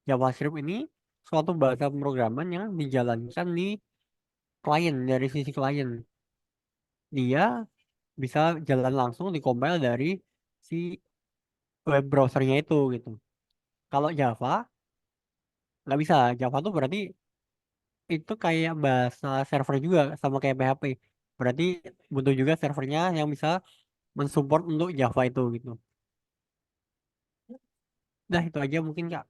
S2: JavaScript ini suatu bahasa pemrograman yang dijalankan di klien, dari sisi klien. Dia bisa jalan langsung di compile dari si web browsernya itu gitu. Kalau Java nggak bisa. Java tuh berarti itu kayak bahasa server juga sama kayak PHP. Berarti butuh juga servernya yang bisa mensupport untuk Java itu gitu. Dah itu aja mungkin Kak.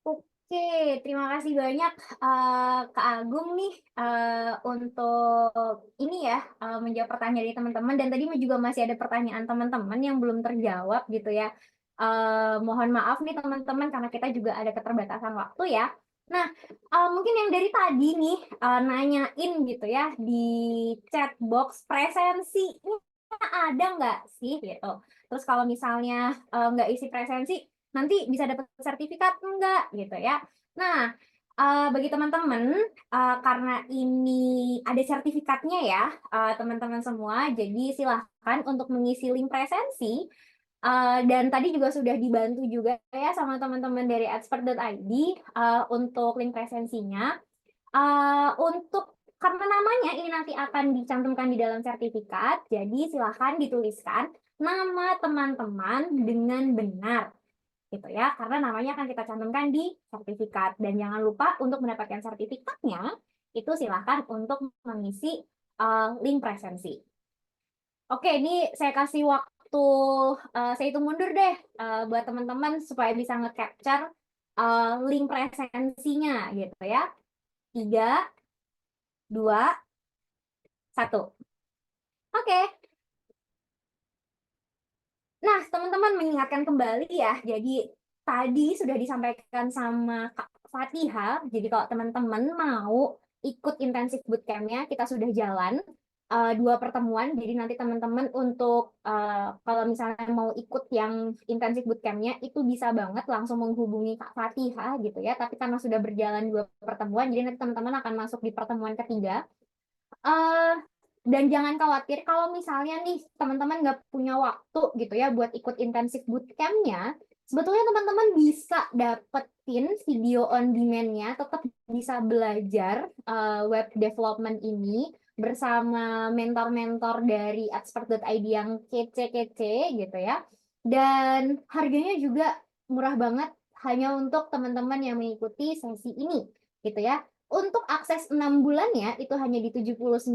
S1: Oke, terima kasih banyak Kak Agung nih untuk ini ya menjawab pertanyaan dari teman-teman dan tadi juga masih ada pertanyaan teman-teman yang belum terjawab gitu ya. Mohon maaf nih teman-teman karena kita juga ada keterbatasan waktu ya. Nah, mungkin yang dari tadi nih nanyain gitu ya di chat box presensinya ada nggak sih gitu. Terus kalau misalnya nggak isi presensi nanti bisa dapat sertifikat enggak gitu ya. Nah, bagi teman-teman karena ini ada sertifikatnya ya teman-teman semua, jadi silahkan untuk mengisi link presensi. Dan tadi juga sudah dibantu juga ya sama teman-teman dari expert.id untuk link presensinya. Untuk karena namanya ini nanti akan dicantumkan di dalam sertifikat, jadi silahkan dituliskan nama teman-teman dengan benar gitu ya, karena namanya akan kita cantumkan di sertifikat. Dan jangan lupa untuk mendapatkan sertifikatnya, itu silahkan untuk mengisi link presensi. Oke, ini saya kasih waktu, saya hitung mundur deh buat teman-teman supaya bisa nge-capture link presensinya gitu ya. 3, 2, 1. Oke. Nah, teman-teman mengingatkan kembali ya, jadi tadi sudah disampaikan sama Kak Fatiha, jadi kalau teman-teman mau ikut intensif bootcamp-nya, kita sudah jalan 2 pertemuan, jadi nanti teman-teman untuk kalau misalnya mau ikut yang intensif bootcamp-nya, itu bisa banget langsung menghubungi Kak Fatiha gitu ya, tapi karena sudah berjalan 2 pertemuan, jadi nanti teman-teman akan masuk di pertemuan ketiga. eh dan jangan khawatir kalau misalnya nih teman-teman nggak punya waktu gitu ya buat ikut intensif bootcamp-nya, sebetulnya teman-teman bisa dapetin video on demand-nya, tetap bisa belajar web development ini bersama mentor-mentor dari expert.id yang kece-kece gitu ya. Dan harganya juga murah banget hanya untuk teman-teman yang mengikuti sesi ini gitu ya. Untuk akses 6 bulannya itu hanya di 79.000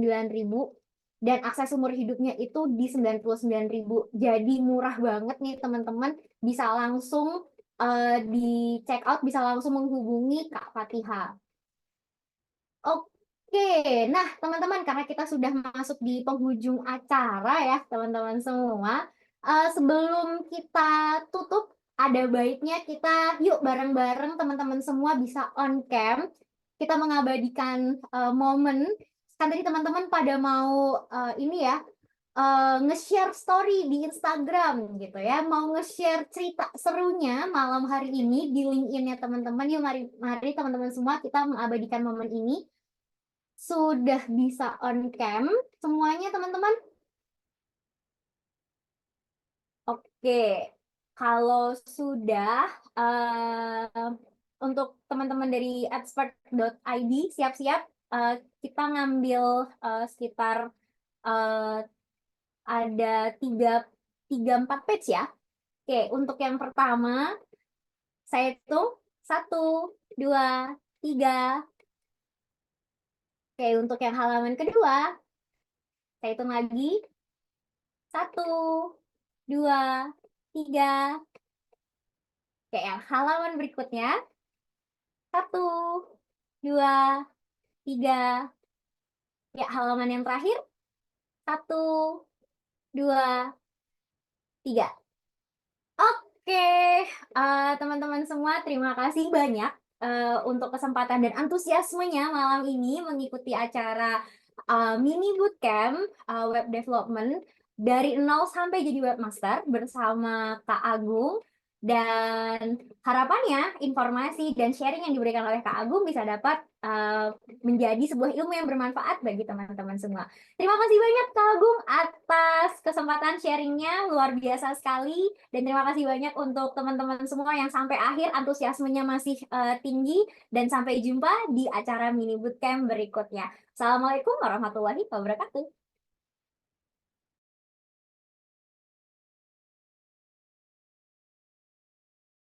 S1: dan akses umur hidupnya itu di 99.000. Jadi murah banget nih teman-teman, bisa langsung di check out, bisa langsung menghubungi Kak Fatiha. Oke, nah teman-teman karena kita sudah masuk di penghujung acara ya teman-teman semua, sebelum kita tutup ada baiknya kita yuk bareng-bareng teman-teman semua bisa on cam, kita mengabadikan momen. Kan tadi teman-teman pada mau ini ya nge-share story di Instagram gitu ya, mau nge-share cerita serunya malam hari ini di LinkedIn-nya teman-teman. Yuk mari teman-teman semua kita mengabadikan momen ini. sudah bisa on cam semuanya teman-teman? Oke, kalau sudah, untuk teman-teman dari expert.id siap-siap, kita ngambil sekitar ada 3-4 page ya. Oke, untuk yang pertama, saya hitung 1, 2, 3. Oke, untuk yang halaman kedua, saya hitung lagi 1, 2, 3. Oke, yang halaman berikutnya 1, 2, 3. Ya, halaman yang terakhir 1, 2, 3. Oke, teman-teman semua, terima kasih banyak untuk kesempatan dan antusiasmenya malam ini mengikuti acara mini bootcamp web development dari 0 sampai jadi webmaster bersama Kak Agung. Dan harapannya informasi dan sharing yang diberikan oleh Kak Agung bisa dapat menjadi sebuah ilmu yang bermanfaat bagi teman-teman semua. Terima kasih banyak Kak Agung atas kesempatan sharingnya, luar biasa sekali. Dan terima kasih banyak untuk teman-teman semua yang sampai akhir antusiasmenya masih tinggi. Dan sampai jumpa di acara mini bootcamp berikutnya. Assalamualaikum warahmatullahi wabarakatuh.